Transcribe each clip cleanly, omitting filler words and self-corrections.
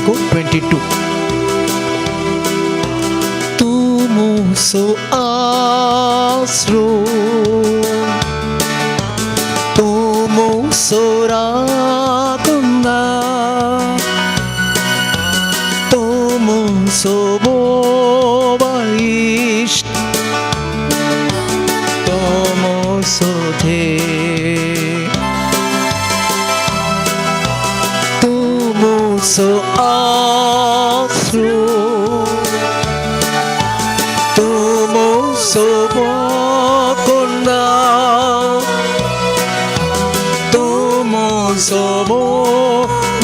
Marco 22. Tumo so asro, tumo so rakunda, tumo so bobaish, tumo so the. So asro, tumo so bakunda, tumo so bobalis,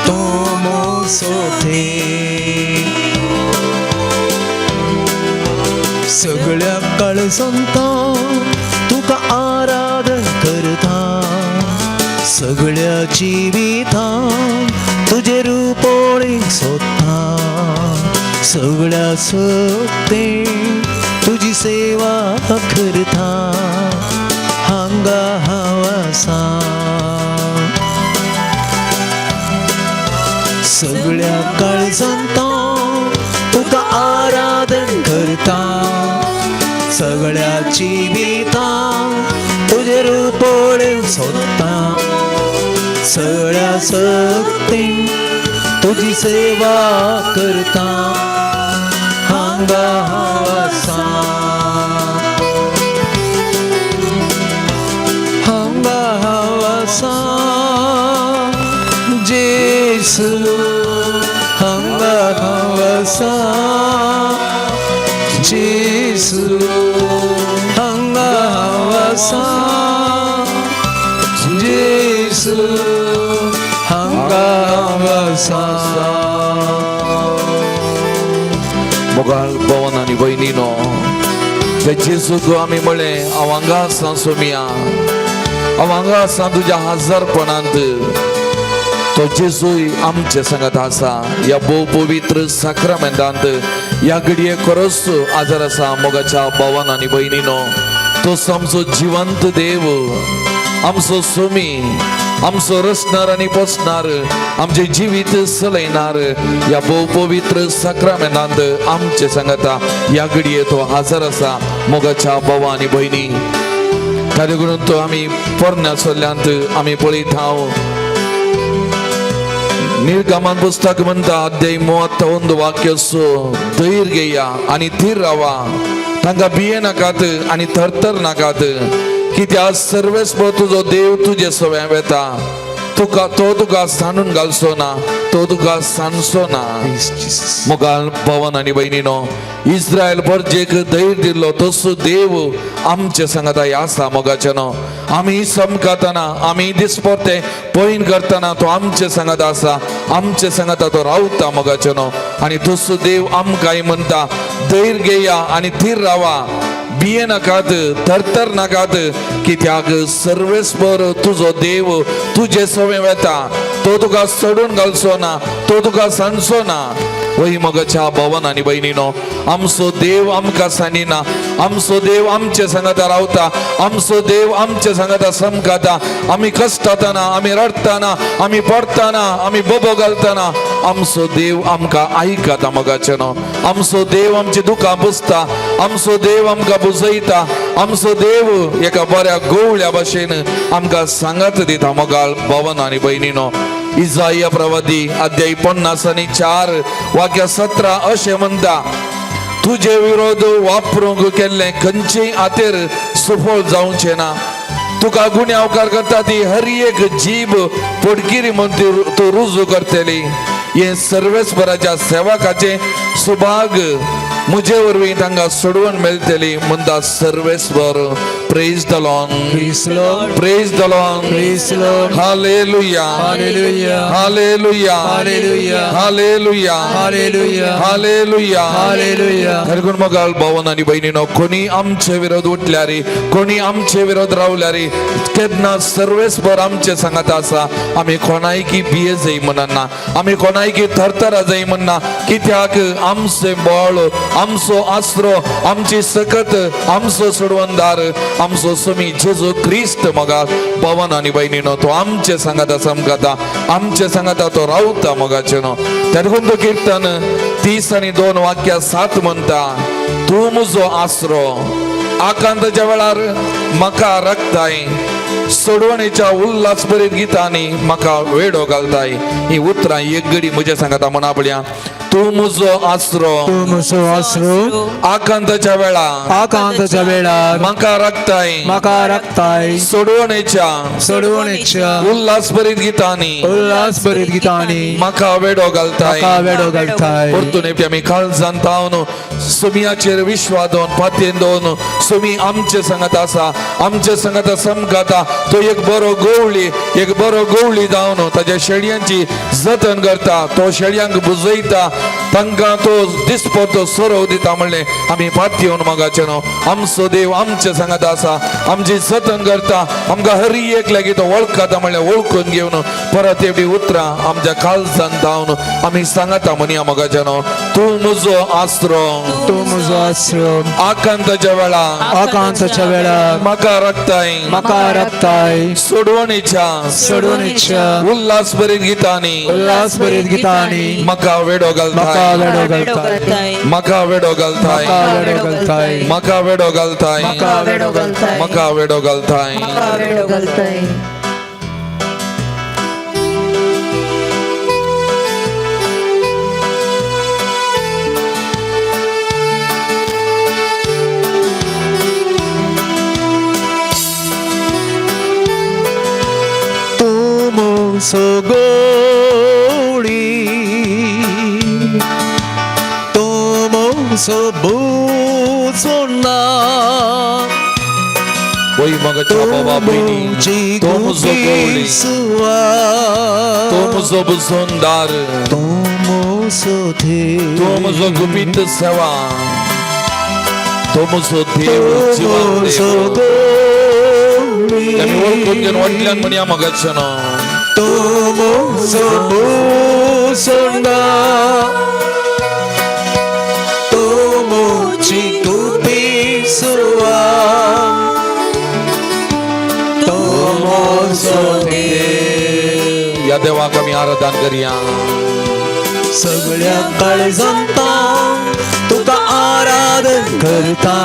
tumo so the. सगळ्या काळजांता तुका आराधन करता, सगळ्या जिवितांत तुझे रूपोळी सोदता, सगळ्या सक्तीन तुझी सेवा करता, हांगा हांव आसा. सगळ्या काळजांता तुका आराधन करता, सगळ्या जिवितांत तुझे रूपोळी सोदता, सगळ्या सक्तीन तुझी सेवा करता, हांगा हांव आसा, हांगा हांव आसा. जेसू हांगा हांव आसा, जेसू हांगा हांव आसा, जेसू हांगा हांव आसा. मोगाळ भवन आनी भयणीनो, ते जेजूक आमी म्हळें हांव हांगा आसा सोमिया, हांव हांगा आसा तुज्या हजारपणांत. तो जेजूय आमचे सांगात आसा ह्या भोव पवित्र साक्रामेंतांत. ह्या घडये खरोच आजार आसा मोगाच्या भवन आनी भयणीनो. तो आमचो जिवंत देव, आमचो सोमी, आमचो रचणार आनी पोसणार, आमचे जिवीत चलयणार. ह्या भोव पवित्र साक्रामेंतांत आमचे सांगाता ह्या घडये तो हजर आसा मोगाच्या भावा आनी भयणी. ताजे करून तो आमी पोरण्या सोल्ल्यांत आमी पळयत हांव निर्गमन पुस्तक म्हणटा अध्याय 31 वाक्य सो, धैर्य घेया आनी थीर रावा, तांकां भिये नाकात आनी थरथर नाकात, कित्याक सर्वेस्पर तुजो देव तुजे सव्या वेता. तुका सांडून घालचो ना, तो तुका सांडचो ना. मोगाळ भवन आनी भयणीनो, इस्रायल परजेक धैर्य दिल्लो तसो देव आमचे सांगात आसा मोगाचेनो. आमी समकातना, आमी दिसपरते पळयन करतना तो आमचे सांगात आसा, आमचे सांगात तो रावता मोगाचेनो. आनी तसो देव आमकांय म्हणटा धैर्य घेया आनी थीर रावा, भिये नाकात, थरथर नाकात, कित्याक सर्वेस्पर तुजो देव तुजे सवे वेता. तो तुका सोडून घालचो ना, तो तुका सांडचो ना. वही मोगाच्या भवन आनी भयणीनो, आमचो देव आमकां सांडिना, आमचो देव आमचे सांगाता रावता, आमचो देव आमचे सांगाता समकाता. आमी कश्टातना, आमी रडटाना, आमी पडटाना, आमी बोबो घालतना आमचो देव आमकां आयकता मोगाचेनो. आमचो देव आमची दुखां पुसता, आमचो देव आमकां बुजयता, आमचो देव एका बऱ्या गोवळ्या भाशेन आमकां सांगात दिता मोगाळ भवन आनी भयणीनो. इसाया प्रवादी अध्याय 54 वाक्य 17 अशें म्हणटा, तुजे विरोध वापरूंक केल्ले खंयचेय आतेर सफळ जावचे ना. तुका गुन्यांवकार करता ती हर एक जीब पोडकिरी म्हणून तूं रुजू करतली. हे सर्वेस्पराच्या सेवकाचे सुभाग मुझे वरवीं तांकां सोडवण मेळटली म्हणटा सर्वेस्वर. Praise the Lord, praise the Lord, hallelujah, hallelujah, hallelujah, hallelujah, hallelujah, hallelujah. हरगुण मोगाळ भवन आनी भयणीनो, कोणी आमचे विरोध उठल्यार, कोणी आमचे विरोध रावल्यार केन्ना सर्वेस्वर आमचे सांगात आसा. आमी कोणायकी भिये जाय म्हणना, आमी कोणायकी थरथरा जाय म्हणना, कित्याक आमचे बळ, आमचो आसरो, आमची सकत, आमचो सोडवणदार, आमचो स्वामी जेजू ख्रिस्त मोगा पवन आणि बहिणीनो तो आमचे सांगाता समकाता आमचे सांगाता तो रावता मोगाचे नो त्यातून तो कीर्तन 30 आणि 2 वाक्या 7 म्हणता तू मुजो आसरो आकांताच्या वेळार म्हाका रखताय सोडवणेच्या उल्हास बरीत गीतांनी म्हाका वेडो घालताय ही उतरां एक घडी म्हजे सांगाता म्हणा पडया तू मुजो आसरो तू मुजो आसरो आकांताच्या वेळार आकांताच्या वेळार म्हाका रखताय म्हाका राखताय सोडवणेच्या उल्हास बरीत गीतांनी उल्हास बरीत गीतांनी म्हाका वेडो घालताय म्हाका वेडो घालताय परतून आमी काल जाणतावन सुमियाचेर विश्वास दवन पातयेन दवन सुमी आमचे सांगत आसा आमचे सांगत समकाता तो एक बरो गवळी जावन ताच्या शेळयांची जतन करता तो शेळयांक बुजयता तांकां तो दिसपो तो सोरो दिता म्हणले आमी पातयेवन मोगाचे न्हू आमचो देव आमचे सांगत आसा आमची जतन करता आमकां हर एक लागीं तो वळखता म्हणले वळखून घेवन परत एवढी उतरां आमच्या काळजान धांवन आमी सांगता म्हणया मोगाचे न्हू तू म्हजो आसरो तू मुजो आसरो आकांताच्या वेळार आकांताच्या वेळार म्हाका रखताय म्हाका राखताय सोडवणेच्या उल्हास बरीत गीतांनी उल्हास बरीत गीतांनी म्हाका वेडो म्हाका घालताय वेडो घालताय म्हाका वेडो घालताय म्हाका वेडो घालताय म्हाका वेडो घालताय म्हाका वेडो घालताय Sogoli Tomo sobusona Oi magacha baba bini Tomo zogoli Tomo zobusondar Tomo sothe Tomo zogupit seva Tomo sodev jivan Kami walaupun kan wadilan mania magachana Tomo sobusona Tomo chikupisuwa Tomo sothe Ya dewa kami आराधन करूया सगळ्या काळजांता तुका आराधन करता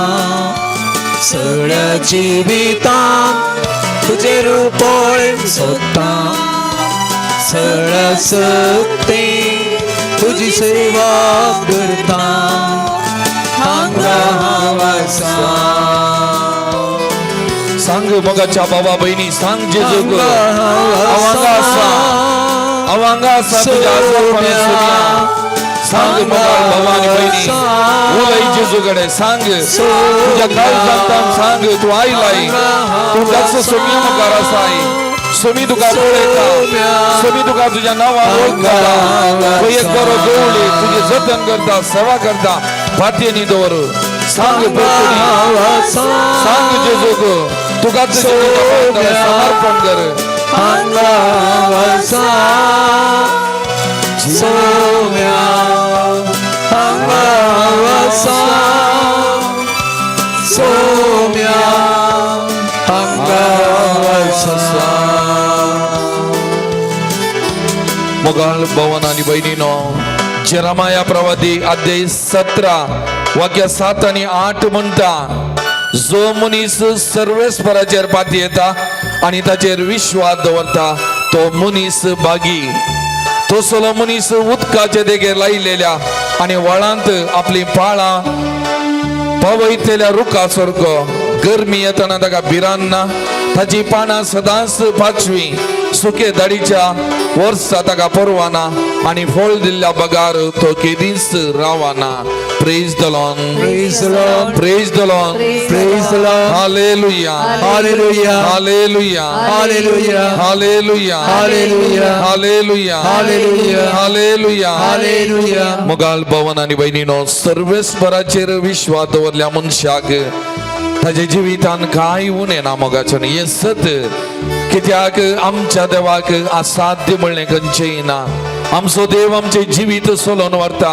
सगळ्या जिवितांत तुझे रूपोळे सोदता सगळ्या सक्ती तुझी सेवा करता हांगा हांगासा सांग मगाच्या बाबा बहिणी सांग जेजूक अवांगा असा तुझ्या आजारपणात सुनिया सांग मगा भवानी बहिणी उलई जेजूकडे सांग तुझ्या काळजांत सांग तू आयलाय तू जास्त सोमिया मकार असाय सोमी तुका पळयता सोमी तुका तुझ्या नांवान वळखता तो एक बरो गवळी तुझी जतन करता सेवा करता पातयेनी दवर सांग सांग जेजूक तुका समर्पण कर हांगासा सोम्या हांगासा सोम्या हांगासा मोगाल भवन आणि बहिणीनो जेरमाया प्रवादी अध्याय 17 वाक्य 7 आणि 8 म्हणता जो मनीस सर्वेस्पराचेर पाती येता आणि ताचेर विश्वास दवरता तो मनीस बागी तो सोलो मनीस उदकाचे देगेर लायिल्लेल्या आणि वळांत आपली पाळां पवयतलेल्या रुखा सारको गरमी येतना ताका भिरांत ना ताची पानां सदांच पाचवी सुके दाडीच्या वर्सा ताका परवाना आणि फळ दिल्ल्या बगार तो केदींच रावाना praise the Lord Praise the Lord. Praise the Lord Praise the Lord. Hallelujah Hallelujah. Hallelujah Hallelujah. Hallelujah Hallelujah. Hallelujah Hallelujah. Hallelujah Hallelujah. मोगाल भवन आणि बहिणीनो सर्वेस्पराचेर विश्वास दवरल्या मनशाक ताच्या जिवितान कांय उणे ना मोगाचें हे सत कित्याक आमच्या देवाक असाध्य म्हणलें खंयचेंय ना आमचो देव आमचे जिवीत सोलोन व्हरता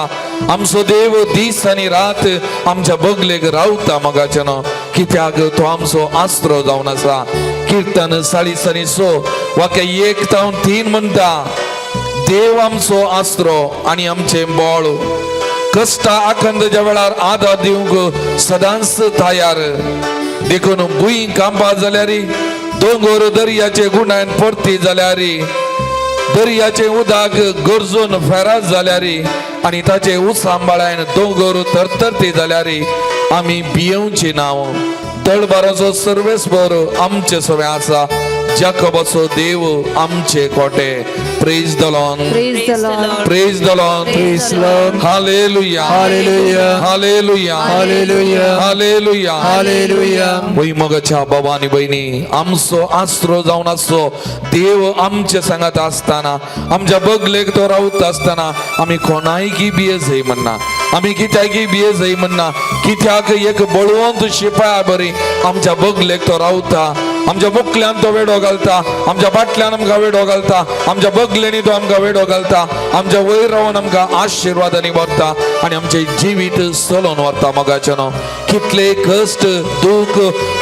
आमचो देव दीस आनी रात आमच्या बगलेक रावता मोगाचें न्हू कित्याक तो आमचो आस्त्रो जावन आसा. कीर्तन 46 वाक्य 1 ते 3 म्हणटा, देव आमचो आस्त्रो आनी आमचे बळ, कष्टा आखंडच्या वेळार आदार दिवंक सदांच तयार. देखून भुंय कांपा जाल्यार, दोंगर दर्याचे गुणान परती जाल्यार, दर्याचे उदक गरजून फेरात जाल्यार आनी ताचे उसांबाळान दोंगर तरतरती जाल्यार आमी भियेवची नाव. तळबाराचो सर्वेस्वर आमचे सवे आसा, जाकोबाचो देव आमचे कोटे. Praise the Lord, Praise the Lord. Praise the Lord, Praise the Lord. Hallelujah, Hallelujah. Hallelujah, Hallelujah. Hallelujah. Hallelujah. भुईमुगाच्या बाबांनी बहिणी, आमचो आस्त्रो जावन आसो देव आमचे सांगात असताना, आमच्या बगलेक तो रावत असताना आमी कोणायकी बिये जाय म्हणना, आमी कित्याकी बिये जाय म्हणना. कित्याक एक बळवंत शिपाया बरी आमच्या बगलेक तो रावता, आमच्या मुखल्यान तो वेडो घालता, आमच्या बाटल्यान आमकां वेडो घालता, आमच्या बगलेनी तो आमकां वेडो घालता, आमच्या वयर रावन आमकां आशिर्वादांनी भरता आनी आमचे जिवीत चलोवन व्हरता. मोगाचे न्हू, कितले कश्ट, दूख,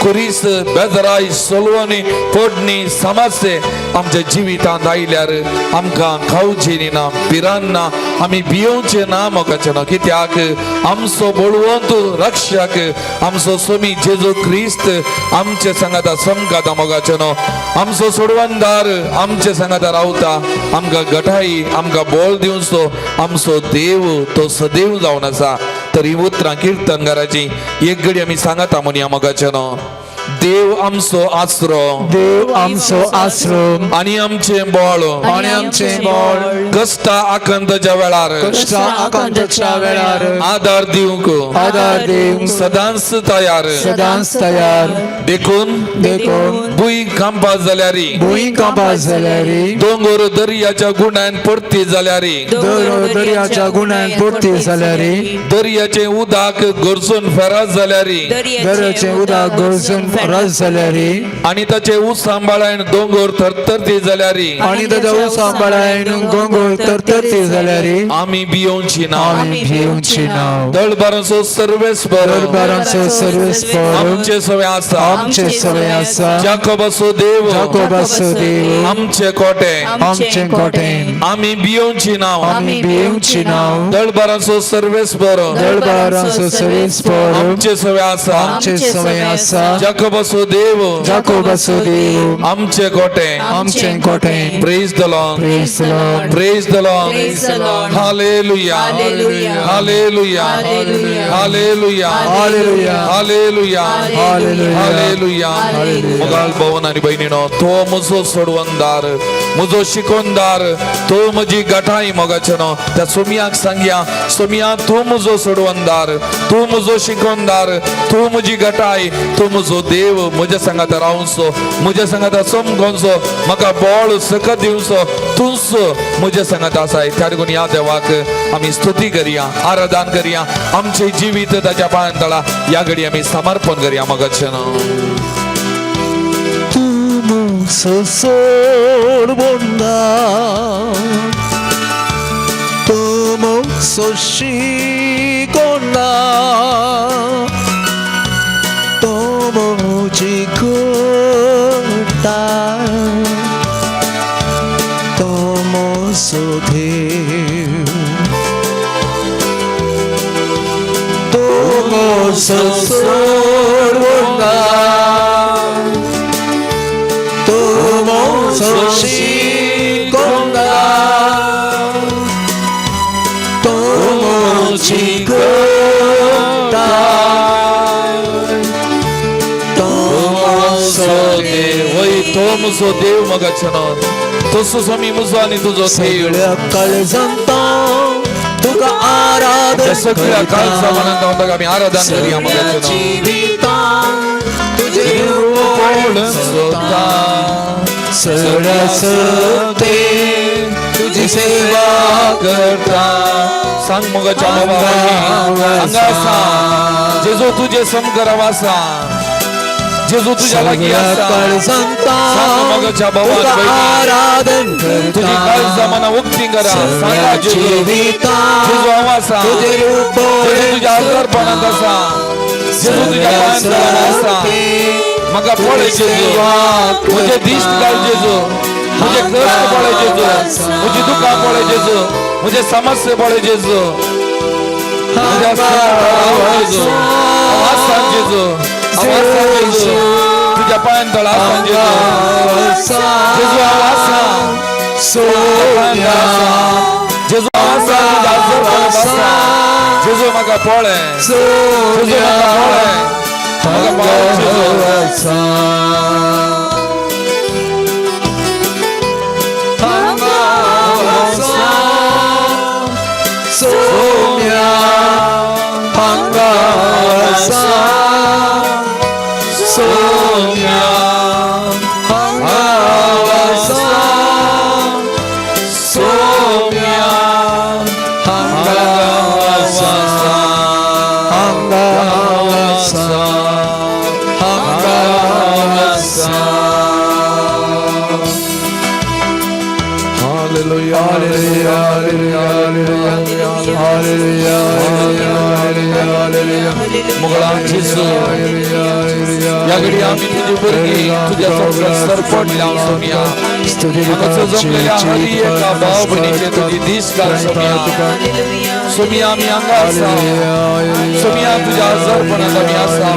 कुरीस, बेजाराय, सोलवणी, पडणी, समस्ये आमच्या जिवितांत आयल्यार आमकां खावची ना, पिरान ना, आमी भियोवचे ना. मोगाचे न्हू, कित्याक आमचो बळवंत रक्षक, आमचो स्वामी जेजू क्रिस्त आमचे सांगाता समकाता. मोगाचे न्हू, आमचो सोडवणदार आमचे सांगाता रावता, आमकां गठाई, आमकां बोल दिवचो आमचो देव तो सदैव जावन आसा. तर ही उतरां कीर्तनकाराची एक घडी आमी सांगाता म्हणया. मोगाचे न्हू, देव आमचो आसरो, देव आमचो आसरो आनी आमचे बळ, आनी आमचे बळ, कष्टा आखंडच्या वेळार, कष्टा आकांताच्या वेळार आदार दिवंक आदार दिवंक सदांच तयार. सदांच तयार. देखून देखून भुंय कांपा जाल्यार, भुंय कांपा जाल्यार, दोंगर दर्याच्या गुणान परती जाल्यार, दर्याच्या गुणान परती जाल्यार, दर्याचे उदक गरजून फेरात जाल्यार दर्याचे उदक गरजून रस जाल्यार, आनी ताचे ऊस सांबाळान दोंगर तरतरती जाल्यार आनी ताच्या उसांबाळान गोंगोळ तरतरती जाल्यार आमी भियोवची ना. आमी भिवची ना. दळबाराचो सर्वेस्वर दरबाराचो सर्वेस्वर आमचे सवे आसा, आमचे सवय आसा, जाकोबाचो देव जाकोबाचो देव आमचे कोटे. आमचे कोटे. आमी भियोवची ना. आमी भिवची ना. दळबाराचो सर्वेस्वर दरबाराचो सर्वेस्वर आमचे सवे आसा, आमचे सवय आसा, जाकोबाचो देव जाकोबाचो देव आमचे कोटे. आमचे कोटे. Praise the Lord, Praise the Lord. Praise the Lord, Praise the Lord. Hallelujah, Hallelujah. Hallelujah, Hallelujah. Hallelujah, Hallelujah. Hallelujah, Hallelujah. Hallelujah. Hallelujah. मोगाल भवन आनी बहिणीनो, तो म्हजो सोडवणदार, म्हजो शिकोवणदार, तो म्हजी गठाई. मोगाचे न्हू, त्या सोमियाक सांगया, सोमिया तूं म्हजो सोडवणदार, तूं म्हजो शिकोवणदार, तूं म्हजी गठाई, तूं म्हजो देव. म्हज्या सांगात रावचो, म्हज्या सांगात समकोवचो, म्हाका बळ सकत दिवचो, तूंच म्हज्या सांगात आसाय. त्या देखून ह्या देवाक आमी स्तुती करया, आराधन करया, आमचे जिवीत ताच्या पांयां तळा ह्या घडी आमी समर्पण करया. मोगाचे न्हू, तो म्हजो देव. मोगाचे न्हू, तसो स्वामी म्हजो आनी तुजो देव. सगळ्या काळजांता तुका आराधन सगळ्या काळजा मनांत हांव आमी आराधन करया. मोगाचे न्हू, जिवितां तुझे बोल सोता, सगळ्या सते तुझी सेवा करता. सांग मोगाच्या बाबा, हांगा आसा जेजू तुजे समकर वासा, जेजू तुझ्या लागीं आसा. काळजांता सांग मोगाच्या बाबा, तुका आराधन तुझी काळजा मना उक्ती करा. सांगा जेजू, जेजू हांव आसा, तुझे रूप जेजू तुझ्या आजारपणांत आसा, जेजू तुझ्या पायांतळान आसा म्हाका पळय जेजू म्हजे दिश्ट घाल जेजू म्हजे कश्ट पळय जेजू म्हजी दुकां पळय जेजू म्हजे समस्या पळय जेजू म्हज्या जेजू आवाज सांग जेजू आवाज सांग जेजू तुझ्या पायांतळ आसा जेजू जेजू आवाज सांग जेजू आवाज सांग तुझ्या आजोबाला बसा जेजू म्हाका पळय जेजू म्हाका पळय म्हाका पळय जेजू Saumya भांगासा Saumya भांगासा Saumya भांगासा भांगासा भांगासा Hallelujah, Hallelujah, hallelujah, hallelujah, hallelujah. मुगळा जेजू या घडी आम्ही तुझी भरगी तुझ्या चौकात सरपट लावून सोम्या आमचं जमलेल्या हरी एका भाव बहिणीचे तुझी दिस घाल सोम्या सोम्या आम्ही अंगा असा सोम्या तुझ्या आजारपणात आम्ही असा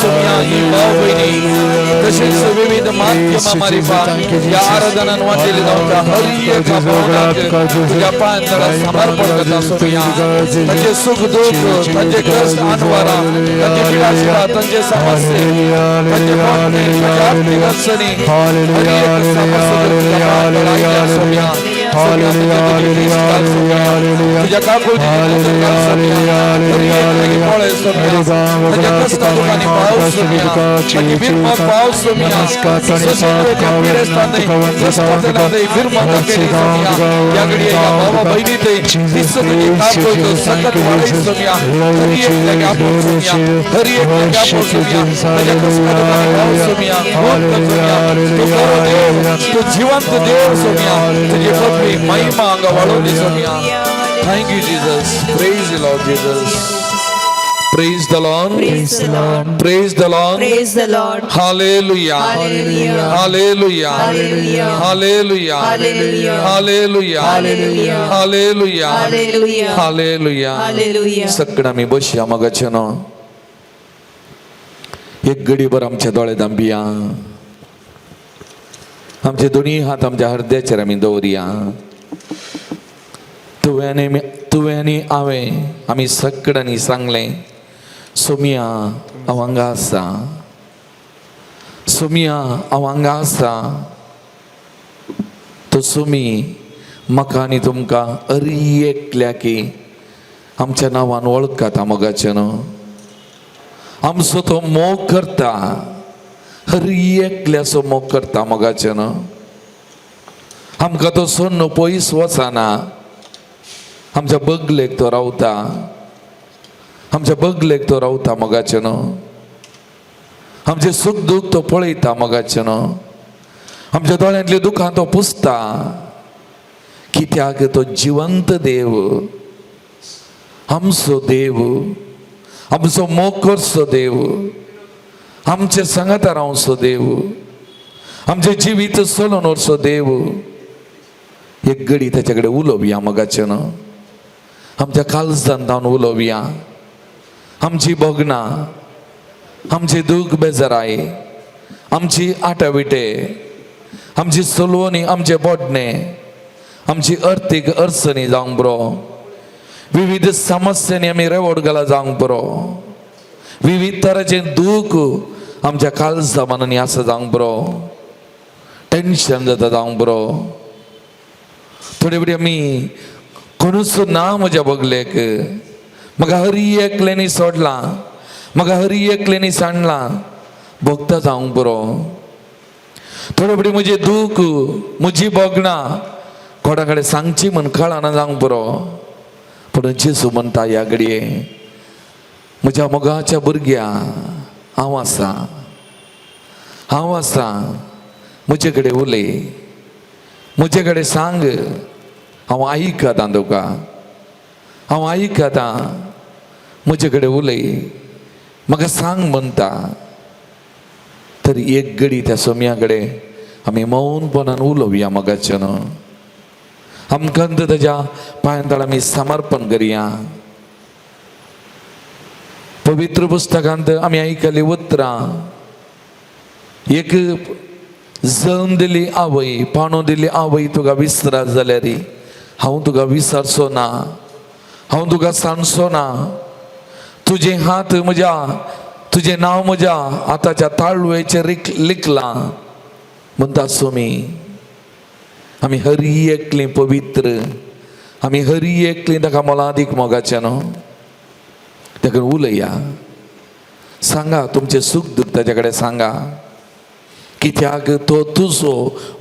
सोम्या ही भाव बहिणी तसेच विविध माध्यमामार्फत या आराधनान वाटेले जाऊन हरी एका भावनात तुझ्या पायांतळात समर्पण करता सोम्या त्यांचे सुख दुःख त्यांचे कष्ट अनवारा त्यांचे पीडाशिरा त्यांचे समस्ये त्यांचे मोठे त्यांचे आर्थिक अडचणी हरी एक सोम्या तुझ्या काकुळची जिवंत देव सोम्या तुझी पत्नी महिमा अंग वाढवली Saumya thank you Jesus praise the Lord Jesus praise the Lord Praise the Lord. Praise the Lord Praise the Lord. Hallelujah Hallelujah. Hallelujah Hallelujah. Hallelujah Hallelujah. Hallelujah Hallelujah. Hallelujah Hallelujah. Hallelujah Hallelujah. सगळं आम्ही बसया मगाच्यान एक घडीभर आमच्या दोळे दांबिया आमचे दोन्ही हात आमच्या हृदयाचेर आमी दवरया तुवें हांवें आमी सगळ्यांनी सांगलें सोम्या हांव हांगा आसा सोम्या हांव हांगा आसा तो सोमी म्हाका आनी तुमकां हरी एकल्याकी आमच्या नांवान वळखता मोगाचें आमचो तो मोग करता हरी एकल्याचो मोग करता मोगाचें आमकां तो सोडून पयस वचना आमच्या बगलेक तो रावता आमच्या बगलेक तो रावता मोगाचें आमचे सुख दूख तो पळयता मोगाचें आमच्या दोळ्यांतली दुखां तो पुसता कित्याक तो जिवंत देव आमचो देव आमचो मोग करचो देव आमचे सांगाता रावचो देव आमचे जिवीत चलोवन व्हरचो देव एक घडी त्याच्या कडेन उलोवया मोगाचें आमच्या काळजांत जावन उलोवया आमची भोगणां आमची दूख बेजाराय आमची आटाविटे आमची चलवणी आमचे बोडणे आमची अर्थीक अडचणी जावंक बरो विविध समस्यांनी आमी रेवड घाला जावंक बरो विविध तरांचे दूख आमच्या काळजांनी आसा जावंक बरो टेन्शन जाता जावंक बरो थोडे बडी आमी कोणूच ना म्हज्या बगलेक म्हाका हरी एकल्यानी सोडला म्हाका हरी एकल्यानी सांडला भोगता जावंक बरो थोडे बडी म्हजें दूख म्हजी भोगणां कोणा कडेन सांगची म्हण कळना जावंक बरो पूण जेजू म्हणटा ह्या घडये म्हज्या मोगाच्या भुरग्या हांव आसा म्हजे कडेन उलय म्हजे कडेन सांग हांव आयकतां तुका हांव आयकतां म्हजे कडेन उलय म्हाका सांग म्हणटा तर एक घडी त्या सोम्याकडे आमी मौनपणान उलोवया मोगाचे न्हू आमकां ताच्या पांयांतळ आमी समर्पण करया पवित्र पुस्तकांत आमी आयकली उतरां एक जळून दिली आवय पाणो दिली आवय तुका विसरा जाल्यार हांव तुका विसरचो ना हांव तुका सांडचो ना तुझे हात म्हज्या तुझे नांव म्हज्या आतांच्या ताळवेचेर लिखलां म्हणटा सोमी आमी हरी एकली पवित्र आमी हरी एकली ताका मोलादीक मोगाचें न्हू ताका उलया सांगा तुमचे सुख दूख ताचे कडेन सांगा कित्याक तो तुजो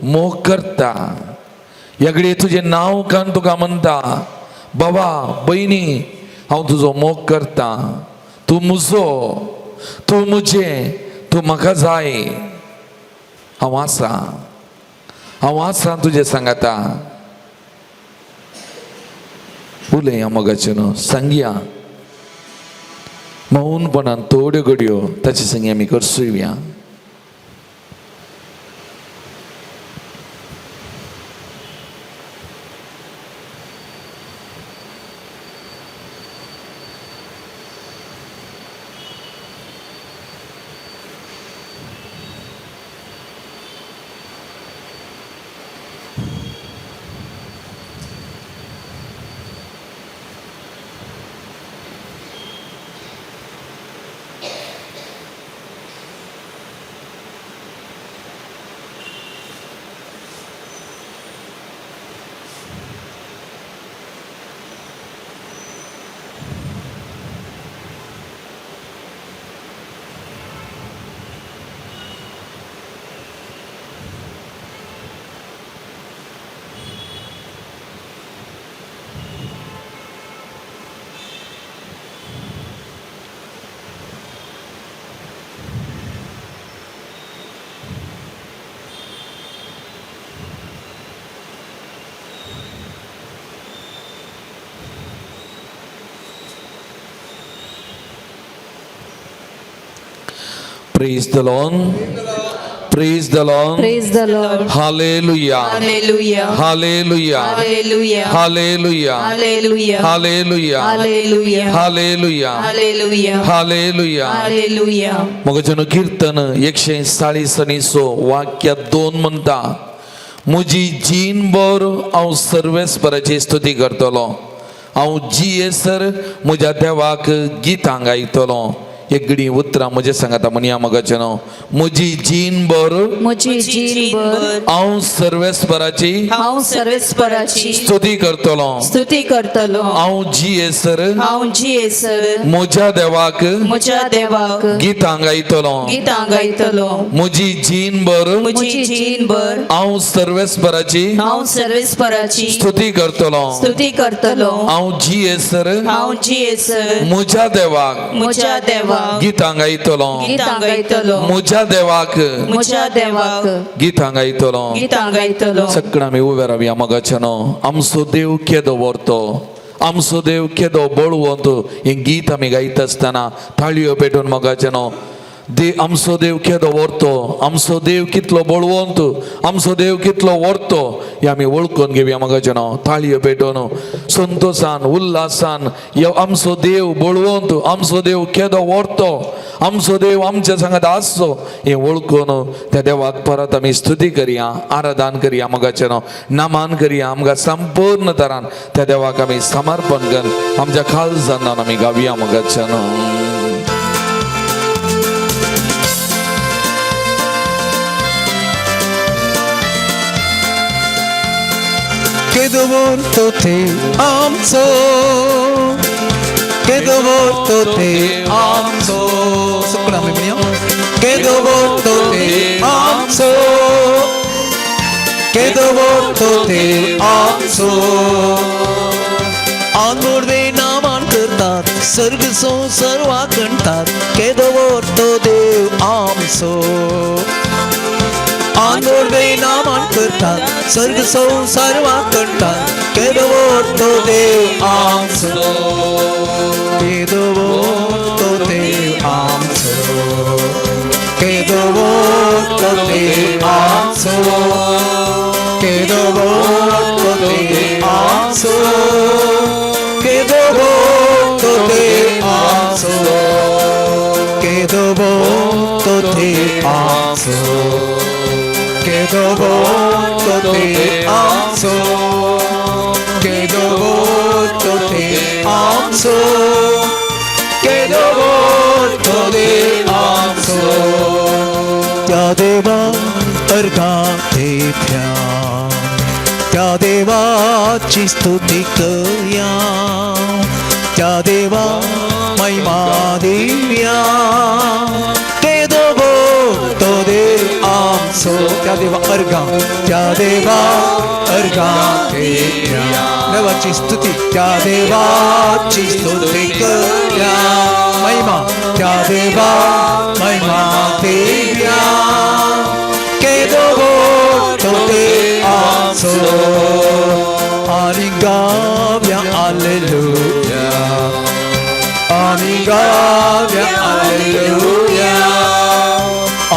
मोग करता याकडे तुझे नांव कान तुका म्हणटा बाबा भयणी हांव तुजो मोग करता तूं म्हजो तूं म्हजें तूं म्हाका जाय हांव आसां तुजे सांगाता उलया मोगाचें न्हू सांगया मौनपणान थोड्यो घडयो ताचे संगी आमी करसुया Praise the Lord. Praise the Lord. Praise the Lord. Hallelujah. Hallelujah. Hallelujah. Hallelujah. Hallelujah. Hallelujah. Hallelujah. Hallelujah. Hallelujah. Hallelujah. Hallelujah. Hallelujah. मोगाचें कीर्तन 140 वाक्य 2 म्हणटा म्हजी जीनभर हांव सर्वेस्पराची स्तुती करतलो हांव जियेसर म्हज्या देवाक गितां गायतलो एक घडी उतरां म्हजे सांगाता म्हणया मोगाचें न्हू म्हजी जीनभर म्हजी जीनभर हांव सर्वेस्पराची स्तुती करतलो हांव जियेसर म्हज्या देवाक गितां गायतलो म्हजी जीनभर हांव सर्वेस्पराची स्तुती करतलो हांव जियेसर म्हज्या देवाक गितां गायतलो म्हज्या देवाक गितां गायतलो सगळ्यां आमी उबे रावया मोगाचें न्हू आमचो देव केदो व्हरतो आमचो देव केदो बळवंत हें गीत आमी गायता आसतना थाळयो पेटोवन मोगाचें न्हू आमचो देव केदो व्हरतो आमचो देव कितलो बळवंत आमचो देव कितलो व्हरतो हे आमी वळखून घेवया मोगाचें न्हू थाळयो पेटोवन संतोषान उल्हासान आमचो देव बळवंत आमचो देव केदो व्हरतो आमचो देव आमच्या सांगात आसचो हें वळखून त्या देवाक परत आमी स्तुती करया आराधन करया मोगाचें न्हू नामान करया आमकां संपूर्ण तरान त्या देवाक आमी समर्पण करून आमच्या काळजांत आमी गावया मोगाचें न्हू Quedo morto te amso Quedo morto te amso Sukuna mimio Quedo morto te amso Quedo morto te amso Anur ve naman करतात सर्ग संसार वाकणतात Quedo morto te amso आंदोलवे नामान करतात सर्ग संसार वाकणतात केदो तो देव आमचो केदो तो देव आमचो te amso, quedo volto te amso, quedo volto te amso, quedo volto te amso, quedo volto te amso, quedo volto te amso, quedo volto te amso. त्या देवा अर्घाते प्यार त्या देवाची स्तुती करूया त्या देवा महिमा देऊया केदो तो दे आमचो त्या देवा अर्घाते प्यार देवाची स्तुती त्या देवाची स्तुती करूया महिमा त्या देवा महिमा देऊया केदो तो दे आमचो आणि गाव्या alleluia आणि गाव्या alleluia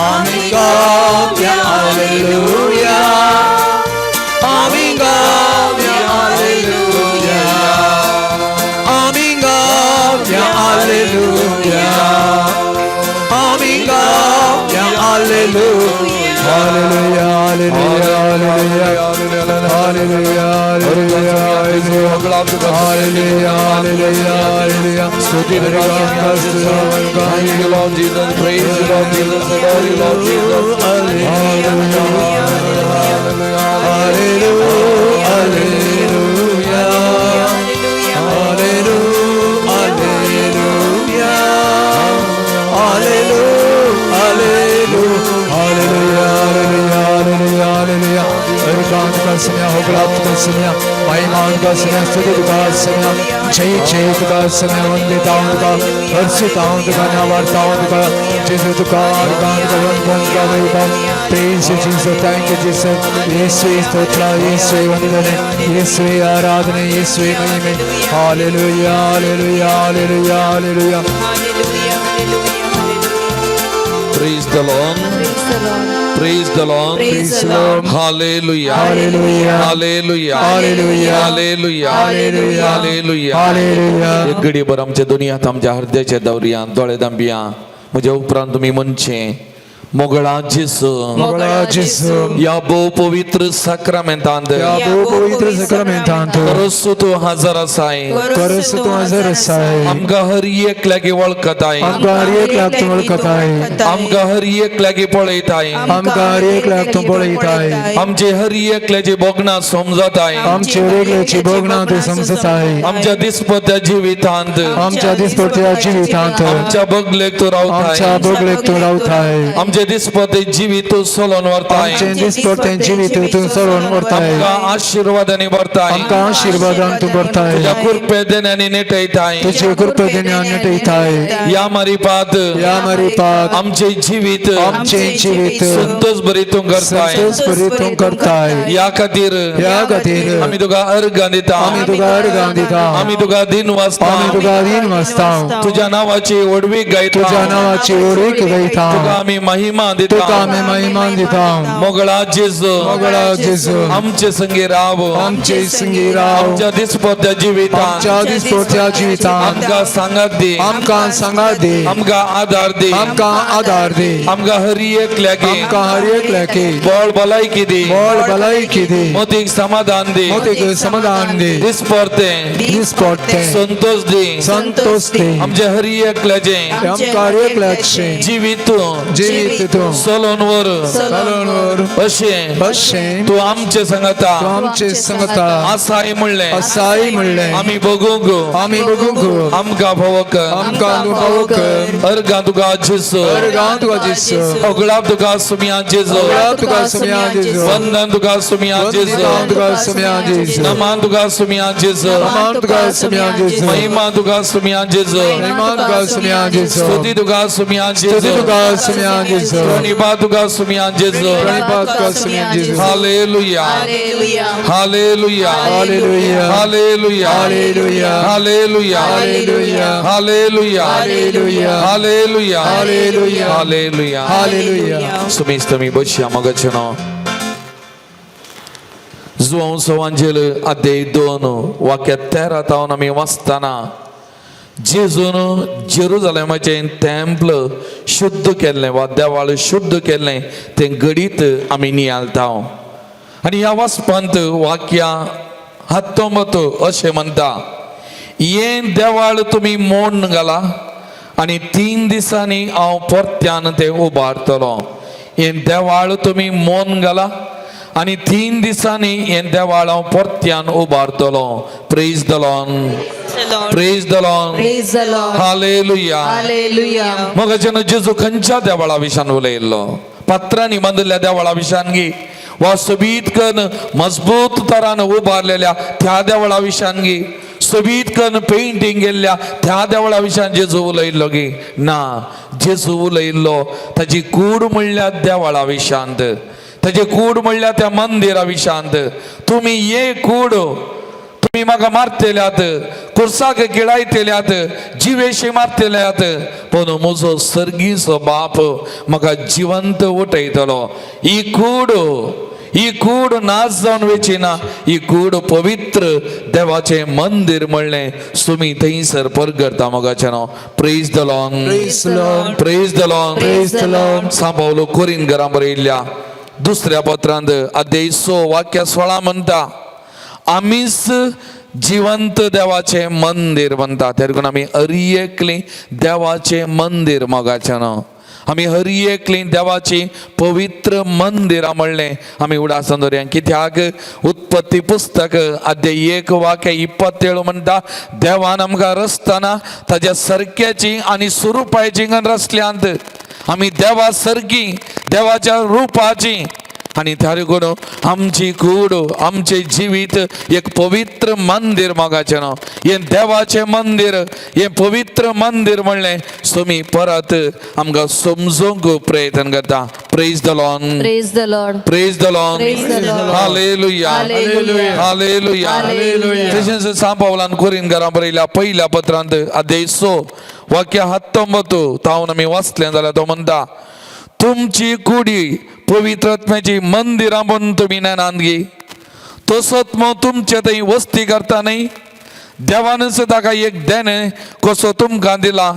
आणि गाव्या alleluia आणि गाव्या alleluia आणि गाव्या alleluia आणि गाव्या alleluia Hallelujah, hallelujah, hallelujah, hallelujah, hallelujah, hallelujah, hallelujah. Stuti the God, Thank you, Lord Jesus. Praise you, Lord Jesus. Adore you, Lord Jesus. hallelujah, hallelujah, hallelujah, hallelujah, hallelujah, hallelujah. Erkan kasnya, hoglat kasnya, maiman kasnya, stuti kasnya, jai kasnya, vanditaun ka, harshitaun ka, navartaun ka, Jesus ka, arkan ka, vandan ka, vaibhav. Praise you, Jesus. Thank you, Jesus. Yeswe stotra, Yeswe vandane, Yeswe aradhane, Yeswe mahime. Hallelujah, hallelujah, hallelujah, hallelujah. Praise the Lord. Praise the Lord. Praise the Lord. Hallelujah. Hallelujah. Hallelujah. Hallelujah. Hallelujah. Hallelujah. Hallelujah. Hallelujah. एक घडीभर आमच्या दुनियात आमच्या हृदयाच्या दौऱ्या डोळे दांबिया म्हज्या उपरांत तुम्ही म्हणचे मोगळा जेसू Mogola Jesu. या बहु पवित्र साक्रामेंतांत Ya bu pavitra sakramentanto. परसू तो हजर असाय Karasu tu hazır say. आमका हर एक लागे वळखताय Amka har ek lakh tum olkatay. आमका हर एक लागे पळयताय Amka har ek lakh tum politay. आमचे हर एक लागे Bogna समजताय Amche reglechi bogna tu samsatay. आमच्या दिसपत्या जिवितांत Amcha disportia jivitanto. आमच्या बगलेक तो रावताय Amcha boglek tu rautay. आमचे दिसपते जीवित सोलोन वरताय Amche disporten jivitu tu soron mortay. आमका आशीर्वादाने भरताय Amka आशीर्वादान tu तुझ्या bortay. कृपे देण्याने नेटयताय तुझे कृपे देण्याने नेटयताय. या मारिपात या maripat. आमचे जीवित आमचे जीवित संतोष भरितून करताय संतोष भरितून करताय. या खातीर या खातीर आम्ही तुका अर्घ दिता आम्ही तुका अर्घ दिता. आम्ही तुका दिन वाजता आम्ही तुका दिन वाजता. तुझ्या नावाची ओडवी गायता तुझ्या नावाची ओळख गायता. तुका आम्ही महिमा तुका दिता आम्ही महिमा दिता. मोगळा जेजू मोगळा जेजू आमचे संगी राव आमचे संगी राव. आमच्या दिसपत्या जिविता आमच्या दिसपोरच्या जिवितान आमका सांगात दे आमका सांगा दे. आमका आधार दे आमका आधार दे. आमका हरी एक लागे आमका हर एक लेके बळ भलायकी दे बोल भलायकी दे. मोतीक समाधान दे मोठे समाधान दे. दिसपरते दिसपोरते संतोष दे संतोष दे. आमच्या हरी एक लाजे आमका हर एक लक्ष्य जीवित जीवित तू सोलोनवर सलनवर अशे अशे तू आमचे सांगता तू आमचे संगता असाय म्हणले असाई म्हणले. आम्ही बघूंक आम्ही बघूंक आमका भवक आमका अनुभव कर. अर्गा तुका जेसू अर्घा तुका जेसू. अगळा तुका सुमिया जेसू अगळा तुका सुमिया जेसू. वंदन तुका सुमिया जेसू वंदन तुका सुमिया जेसू. नमान तुका सुमिया जेसू नमान तुका सुमिया जेसू. महिमा तुका सुमिया जेसू महिमा तुका सुमिया जेसू. स्तुती तुका सुमिया स्तुती जेसू तुका सुमिया जेसू. जेजू प्रणिपात तुका सुमिया जेजू प्रणिपात तुका सुमिया जेजू hallelujah Hallelujah. Hallelujah hallelujah hallelujah hallelujah hallelujah hallelujah hallelujah hallelujah hallelujah hallelujah hallelujah hallelujah Sumistami boshia magachano João Evangelho adei dono वाक्य 13 तावन आमी वाचताना जेजून जेरुसलेमाचें टेंपल शुद्ध केल्लें वा देवाळ शुद्ध केल्लें तें घडीत आमी नियाळता आनी ह्या वाचपांत वाक्या 19 अशें म्हणटा हें देवाळ तुमी मोडून घाला आनी 3 दिसांनी हांव परत्यान तें उबारतलो हें देवाळ तुमी मोडून घाला आनी 3 दिसांनी हें देवाळ हांव परत्यान उबारतलो praise the Lord praise the Lord Praise the Lord. Hallelujah Hallelujah. मग जेजू खंयच्या देवाळा विशान उलयल्लो पत्रांनी बांदिल्ल्या देवाळा विशान गी वा सोबीत कन मजबूत तरान उबारलेल्या त्या देवाळा विशान गी सोबीत कन पेंटिंग केल्ल्या त्या देवाळा विशान जेजू उलयल्लो गी ना जेजू उलयल्लो ताची कूड म्हणल्या देवाळा विशांत ताचे कूड म्हणल्या त्या मंदिरा विशांत तुम्ही ये कूड तुम्ही म्हाका मारतेल्यात कुर्साक गिळायतेल्यात जिवेशी मारतेल्यात पण म्हजो सर्गीचो बाप म्हाका जिवंत उठयतलो ही कूड नाच जावन वेचिना ही कूड पवित्र देवाचे मंदिर म्हणलें तुमी थंयसर परगडता मोगाचें नांव praise the Lord praise the Lord Praise the Lord. सांबावलो कोरीन घरां बरयल्ल्या दुसऱ्या पत्रांत अध्याय 6 वाक्य 16 म्हणटा आमीच जिवंत देवाचे मंदिर म्हणटा तेरकून आमी हरियेकली देवाचे मंदिर मोगाचें नांव आमी हरियेकली देवाची पवित्र मंदिरां म्हणलें आमी उडासन दवरया कित्याक उत्पत्ती पुस्तक अध्याय 1 वाक्य 27 म्हणटा देवान आमकां रचतना ताच्या सारक्याची आनी स्वरुपाची रचल्यांत आमी देवा सारकी देवाच्या रुपाची आणि त्याकून आमची कूड आमचे जिवीत एक पवित्र मंदिर मोगाचें नांव हें देवाचें मंदिर हें पवित्र मंदिर म्हणलें तुमी परत आमकां समजूंक प्रयत्न करता praise the Lord Praise the Lord. Praise the Lord Praise the Lord. Hallelujah Hallelujah. Hallelujah Hallelujah. तशेंच सांत पावलान कोरीन घरां बरयल्या पहिल्या पत्रांत अध्याय 6 वाक्य 19 तावन आमी वाचलें जाल्यार तो म्हणटा तुमची कुडी पवित्र आत्म्याची मंदिरां म्हणून तुम्ही नेनान घे तसोच मग तुमचे थंय वस्ती करता न्ही देवानच ताका एक देणे कसो तुमकां दिला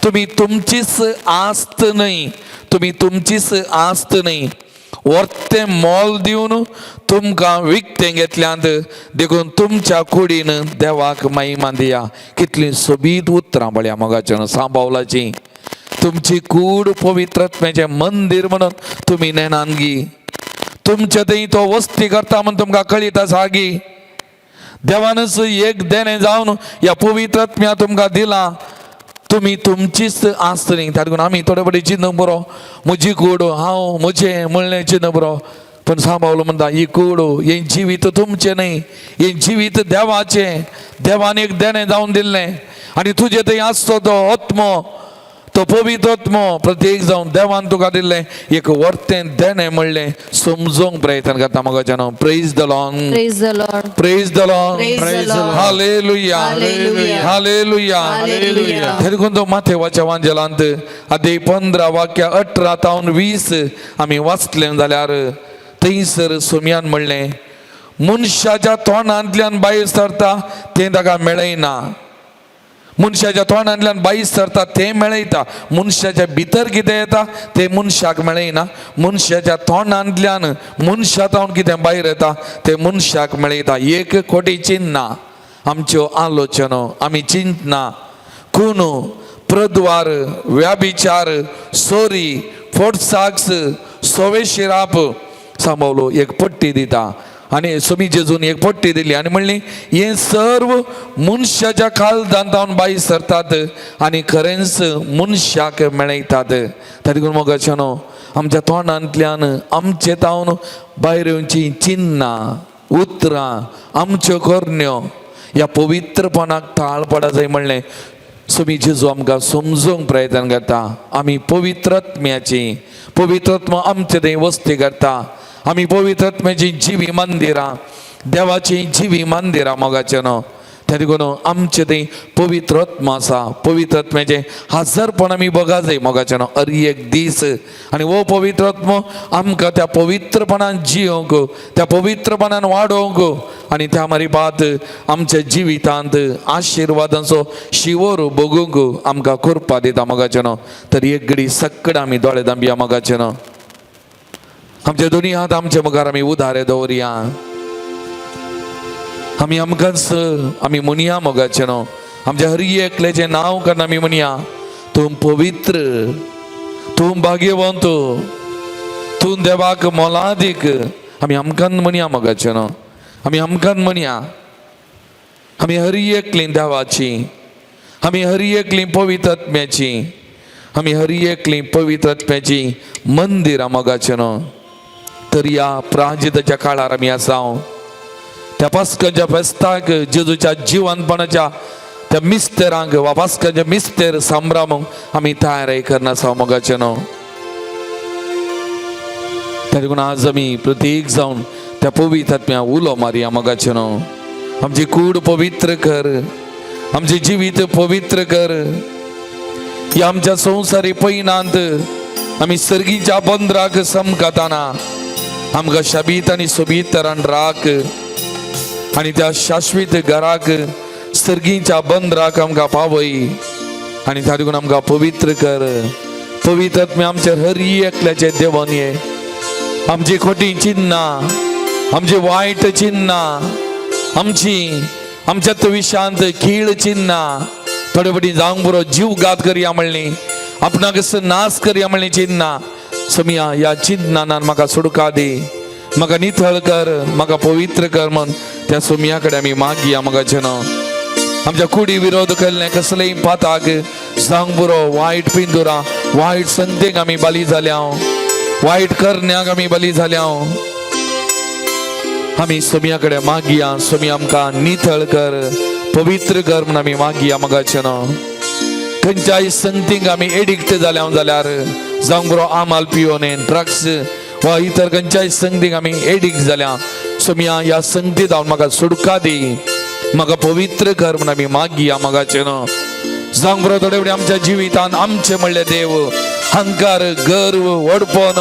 तुम्ही तुमचीच आस्त न्ही तुम्ही तुमचीच आस्त न्ही वर्ते मोल दिवन तुमकां विकतें घेतल्यांत देखून तुमच्या कुडीन देवाक महिमा दिया कितलीं सोबीत उतरां पळया मोगाचें सांबावलाची तुमची कूड पवित्र आत्म्याचें मंदिर म्हणून तुम्ही नेनान गी तुमचे थंय तो वस्ती करता म्हणून तुमकां कळीत आसा गी देवानच एक देणे जावन ह्या पवित्र आत्म्या तुमकां दिला तुम्ही तुमचीच आस्त न्ही तातूंत आमी थोडे फावटी चिन्न बरो म्हजी कूड हांव म्हजें म्हणलें चिन्न बरो पण सांबावलो म्हणटा ही कूड हें जिवीत तुमचें न्ही हें जिवीत देवाचें देवान एक देणे जावन दिल्लें आनी तुजे थंय आसतो तो आत्मो तो पवित्र आत्मो प्रत्येक जावन देवान तुका दिल्लें एक वर्तें देणें म्हणलें समजूंक प्रयत्न करता मोगाचें नांव praise the Lord Praise the Lord. Praise the Lord Praise the Lord. Hallelujah Hallelujah. Hallelujah Hallelujah. तेरकून तो माथेवाच्या वांजेलांत अध्याय 15 वाक्य 18 तावन 20 आमी वाचलें जाल्यार थंयसर सुमयान म्हणलें मनशाच्या तोंडांतल्यान भायर सरता तें ताका मेळयना मनशाच्या तोंडांतल्यान भायर सरता तें मेळयता मनशाच्या भितर कितें येता तें मनशाक मेळयना मनशाच्या तोंडांतल्यान मनशा जावन कितें भायर येता तें मनशाक मेळयता एक खोटी चिन्नां आमच्यो आलोचनो आमी चिंतना खून प्रद्वार व्याभिचार सोरी फोडसाक्स सोवेशिराप सांबावलो एक पट्टी दिता आनी सोमी जेजून एक पट्टी दिली आनी म्हणली हे सर्व मनशाच्या काळजांतावन भायर सरतात आनी खरेंच मनशाक मेळयतात तातूंत मोगाचें न्हू आमच्या तोंडांतल्यान आमचे तावन भायर येवची चिन्नां उतरां आमच्यो करण्यो ह्या पवित्रपणाक ताळ पडा जाय म्हणलें सुमी जेजू आमकां समजूंक प्रयत्न करता आमी पवित्रत्म्याची पवित्रत्म आमचे थंय वस्ती करता आमी पवित्रत्म्याची जिवी मंदिरां देवाची जिवी मंदिरां मोगाचें न्हू त्या देखून आमचे थंय पवित्रत्म आसा पवित्रत्म्याचे हजरपण आमी बघा जाय मोगाचें न्हू हर एक दीस आनी वो पवित्रत्म आमकां त्या पवित्रपणान जियोंक त्या पवित्रपणान वाडोवंक आनी त्या मारिपात आमच्या जिवितांत आशिर्वादांचो शिवोर बगूंक आमकां करपा दिता मोगाचें न्हू तर एक घडी सक्कड आमी दोळे धांबया मोगाचें न्हू आमचे दोनी हात आमचे मुखार आमी उदारे दवरया आमी आमकांच आमी म्हणया मोगाचें न्हू आमच्या हर एकल्याचें नांव करना आमी म्हणया तूं पवित्र तूं भाग्यवंत तूं देवाक मोलादीक आमी आमकां म्हणया मोगाचें न्हू आमी आमकां म्हणया आमी हर एकली देवाची आमी हर एकली पवित्रत्म्याची आमी हर एकली पवित्रत्म्याची मंदिरां मोगाचें न्हू तर ह्या प्राजिताच्या काळार आमी आसा त्या पास्काच्या फेस्ताक जेजूच्या जिवंतपणाच्या त्या मिस्तेरांक वा पास्काच्या मिस्तेर संभ्रमांक आमी तयारी करना आसा मोगाचें न्हू त्या देखून आज आमी प्रत्येक जावन त्या पवित्रत्म्या उलो मारया मोगाचें न्हू आमची कूड पवित्र कर आमचे जिवीत पवित्र कर ह्या आमच्या संवसारी पैनांत आमी सर्गीच्या बंदराक समकताना आमकां शाबीत आनी सोबीत तरान राख आनी त्या शाश्वीत घराक सर्गीच्या बंदराक आमकां पावय आनी त्या देखून आमकां पवित्र कर पवित्रत्म्या आमचे हर एकल्याचे देवन ये आमची खोटी चिन्नां आमची वायट चिन्नां आमच्या विशांत खीळ चिन्नां थोडे फावटी जावंक बरो जीव घात करया म्हणली आपणाक नाश करया म्हणली चिन्नां समिया ह्या चिन्नांनान म्हाका सुटका दी म्हाका नितळ कर म्हाका पवित्र कर म्हण त्या सोमिया कडेन आमी मागया मोगाचें न्हू आमच्या कुडी विरोध केल्ले कसलेय पाताक जावंक बरो वायट पिंजुरां वायट संगतेक आमी बली जाल्या वायट करण्याक आमी बली जाल्या आमी सोमिया कडेन मागया सोमिया आमकां नितळ कर पवित्र कर म्हण आमी मागया मोगाचें न्हू खंयच्याय संगतीक आमी एडिक्ट जाल्या जाल्यार जावंक बरो आमाल पियोने ड्रग्स वा इतर खंयच्याय संगतीक आमी एडिक्ट जाल्या सोमिया ह्या संगतीत हांव म्हाका सुटका दी म्हाका पवित्र कर म्हण आमी मागया मोगाचें न्हू जावंक बरो थोडे फावटी आमच्या जिवितांत आमचे म्हणले देव हंकार गर्व वडपण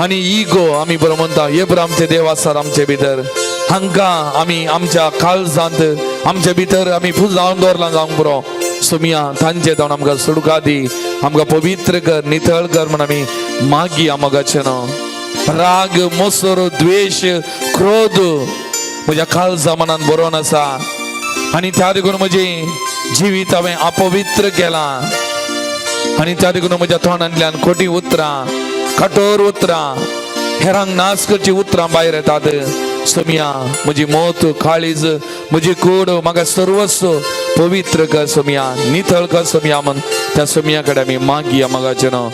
आनी इगो आमी बरो म्हणटा हे बरो आमचे देव आसात आमचे भितर हांकां आमी आमच्या काळजांत आमचे भितर आमी पुजावन दवरला जावंक बरो सोमिया तांचे जावन आमकां सुटका दी आमकां पवित्र कर नितळ कर म्हण आमी मागया मोगाचें न्हू राग मोसोर द्वेष क्रोध म्हज्या काळजा मनान बरोवन आसा आनी त्या देखून म्हजें जिवीत हांवें अपवित्र केलां आनी त्या देखून म्हज्या तोंडांतल्यान खोटी उतरां कठोर उतरां हेरांक नाश करची उतरां भायर येतात सोमिया म्हजी मोत काळीज म्हजी कूड म्हाका सर्वस्व पवित्र कर सोमिया नितळ कर सोमिया म्हण त्या सोमिया कडेन आमी मागया मोगाचें न्हू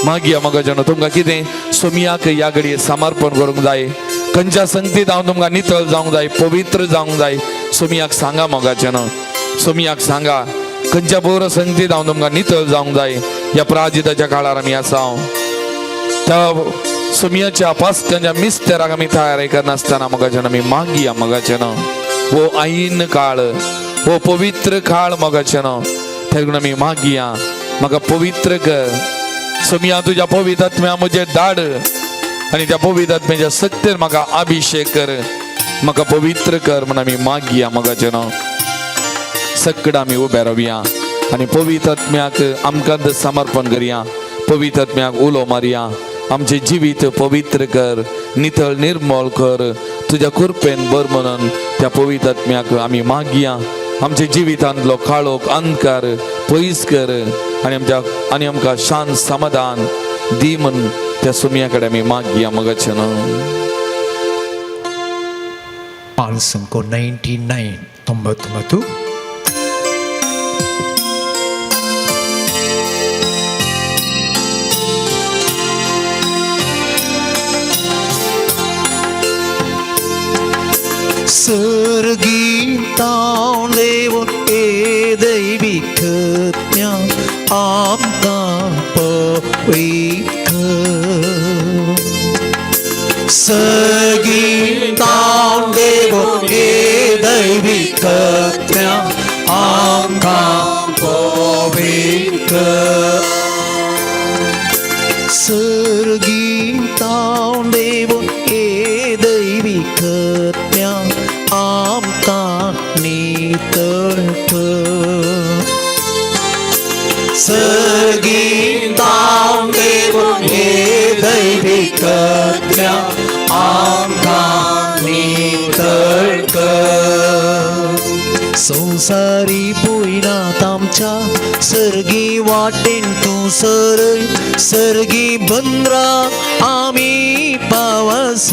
मागया मोगाचें न्हू तुमकां कितें सोमियाक ह्या घडये समर्पण करूंक जाय खंयच्या संगतींत हांव तुमकां नितळ जावंक जाय पवित्र जावंक जाय सोमियाक सांगा मोगाचें न्हू सोमियाक सांगा खंयच्या बोर संगतींत हांव तुमकां नितळ जावंक जाय ह्या प्राजिताच्या काळार आमी आसा त्या सोमियाच्या पास्काच्या मिस्तेराक आमी तयारी करनासतना मोगाचें आमी मागया मोगाचें न्हू वो आईन काळ वो पवित्र काळ मोगाचें न्हू त्या देखून आमी मागया म्हाका पवित्र कर सोमिया तुज्या पवित्रत्म्या म्हजें धाड आनी त्या पवित्रत्म्याच्या सक्तेर म्हाका अभिषेक कर म्हाका पवित्र कर म्हण आमी मागया मोगाचें न्हू सक्कड आमी उबे रावया आनी पवित्रत्म्याक आमकां समर्पण करया पवित्रत्म्याक उलो मारया आमचे जिवीत पवित्र कर नितळ निर्मळ कर तुज्या कृपेन बर म्हणून त्या पवित्रत्म्याक आमी मागया आमच्या जिवितांतलो काळोख अंधकार पयस कर आनी आमकां शांत समाधान दी म्हण त्या सोमिया कडेन आमी मागया मोगाचें न्हू पालसंको 99 सर्गीतां देवून ए दैविकज्ञा आमकां पवित्र सर्गीतां देवून ए दैविकज्ञा आमकां पवित्र सर्गीतां देवून ए दैविकज्ञा आमकां नितळत सर्गीतां देवून ए दैविकज्ञा आमकां नितळत संसारी पुयनात आमच्या सर्गी वाटेन तूं सरय सर्गी बंदरा आमी पावस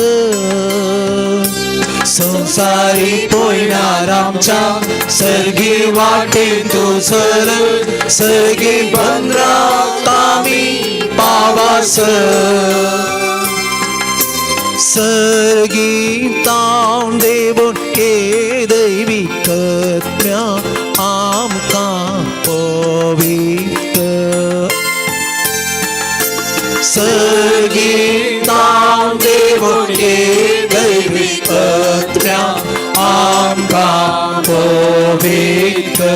संसारी पोयणार आमच्या सर्गी वाटेन तूं सरय सर्गी बंदरा आमी पावस सर्गीतां देवून ए दैविकज्ञा आमकां पवित्र सर्गीतां देवून ए दैविकज्ञा आमकां पवित्र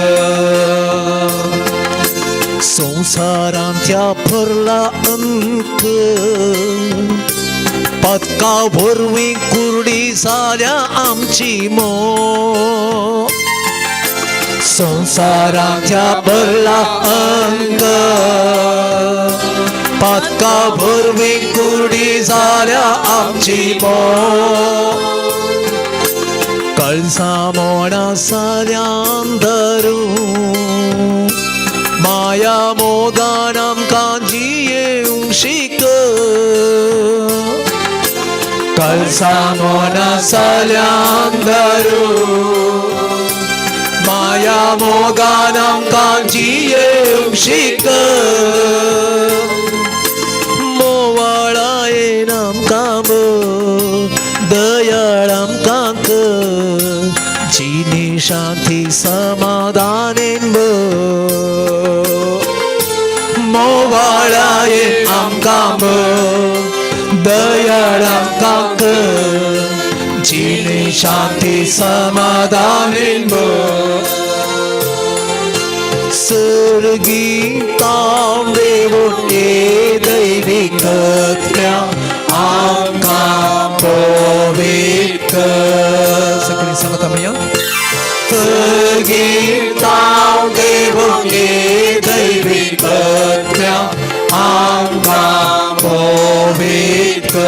संसारांच्या भरला अंक पदका भरवी कुर्डी जाल्या आमची मो संसाराच्या भरला अंक पदका भरवी कुर्डी जाल्या आमची मो कळसा मोडा साऱ्यान धरून माया मोगान आमकां जियेवंक शिक कळसा मोना साल्यान धरून माया मोगान आमकां जियेवंक शिक मोवाळायेन आमकां दयाळ आमकां जिणी शांती समाधानेन मोवाळायेन आमकां दयाळ आमकां जिणी शांती समाधानेन सर्गीतां देवून ए दैविकज्ञा आमकां पवित्र सगळी सांगता म्हणया सर्गीतां देवून ए दैविकज्ञा आमकां पवित्र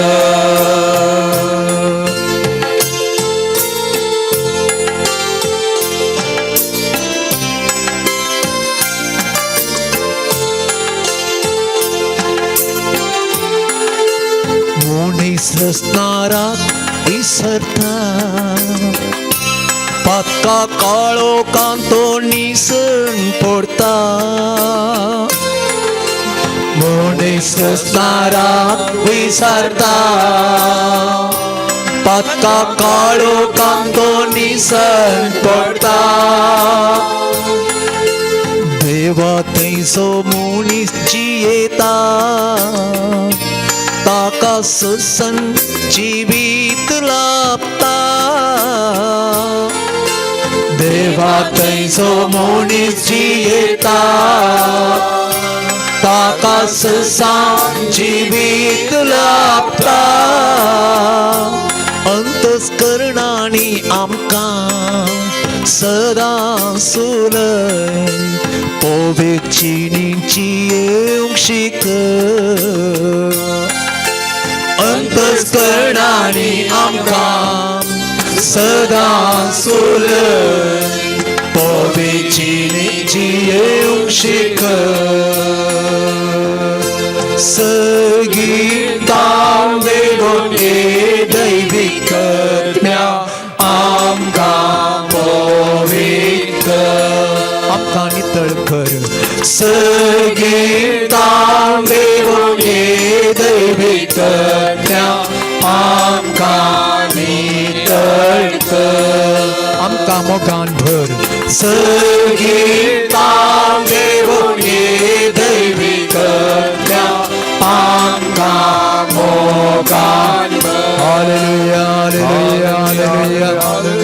रचनारात विसरता पक्का काळो कांतो निसण पडता मनीस रचनारात विसरता पक्का काळो कांतो निसण पडता देवा थंयचो मनीस जियेता ताका ससन जिवीत लाभता देवा थंयचो मनीस जियेता ताका ससन जिवीत लाभता अंतस्करणांनी आमकां सदां सुलय पवित्रचिनी जियेवंक शिक अंतस्करणांनी आमकां सदां सुलय पवित्रचिनी जियेवंक शिक सर्गीतां देवून ए दैविकज्ञा आमकां पवित्र आमकां नितळ कर सर्गीतां देवून ए दैविकज्ञा आमकां नितळ कर आमकां मोगान भर संगीतां देवून ये दैवी कन्या आमकां मोगान भर. Hallelujah hallelujah hallelujah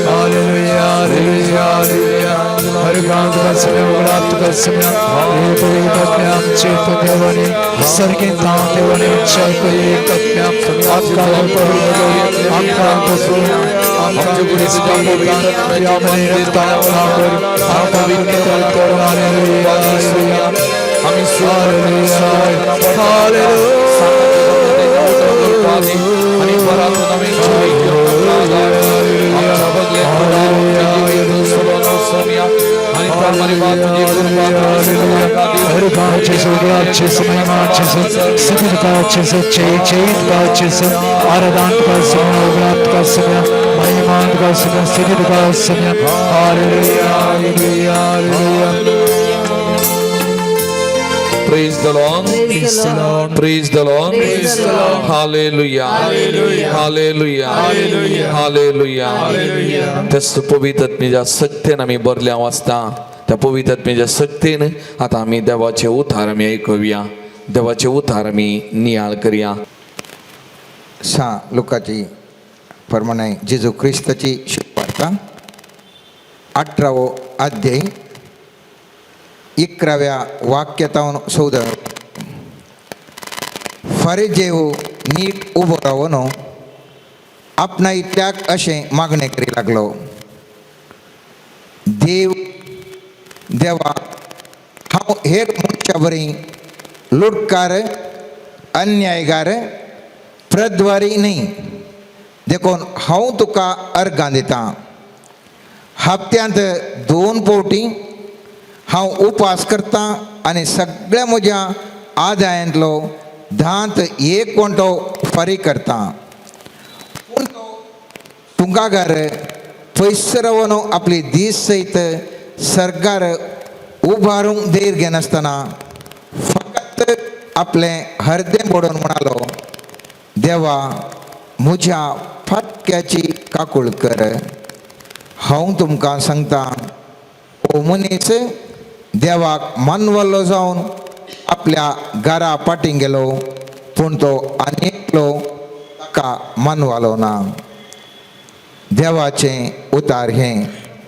hallelujah hallelujah hallelujah हर गांव का समय उगला तुका समय हे पवित्र आमचे तो देवाने सर्गीता देवाने चैको एक कन्या आपका पवित्र आपका कसो आपका गुणी से मोगान या मने रखता कर आपका विनती कर हालेलुया हालेलुया हम हालेलुया हालेलुया आणि परत नवीन आणि परमारी बात तुझी हर गाँव अच्छे से उगला अच्छे से महिमा अच्छे से सिद्ध का अच्छे से चैत का अच्छे से आराधन का समय उगला का समय महिमा का समय सिद्ध का समय hallelujah hallelujah hallelujah Praise the Lord. Praise the Lord. Praise the Lord. Praise the Lord. Hallelujah. Hallelujah. Hallelujah. Hallelujah. Hallelujah. त्याच पवित्र आत्म्याच्या शक्तीने आम्ही भरल्या वाजता त्या पवित्र आत्म्याच्या शक्तीने आता आम्ही देवाचे उद्धार आम्ही ऐकूया देवाचे उद्धार आम्ही नियाळ करूया. लुकाची प्रमाणे जेजू ख्रिस्ताची शुभवार्ता 18वा अध्याय 11व्या वाक्यातावन 14 फरिजेव नीट उबो रावन आपणा इत्याक अशें मागणे करी लागलो. देवा हांव हेर मनशां बरी लुटकार अन्यायगार प्रद्वारी न्ही देखून हांव तुका अर्गां दितां. हप्त्यांत 2 पावटी हांव उपास करतां आनी सगळ्या म्हज्या आदायांतलो 10th वांटो फारीक करतां. पूण तो तुंगागार पयस रावन आपली दीस सयत सरकार उबारूंक देर घेनासतना फकत आपलें हरदें बोडोवन म्हणालो, देवा म्हज्या फाटक्याची काकूळ कर. हांव तुमकां सांगतां, ओ मनीस देवाक मानवल्लो जावन आपल्या घरा पाटींग गेलो पूण तो आनी एकलो ताका मानवालो ना. देवाचें उतार हें.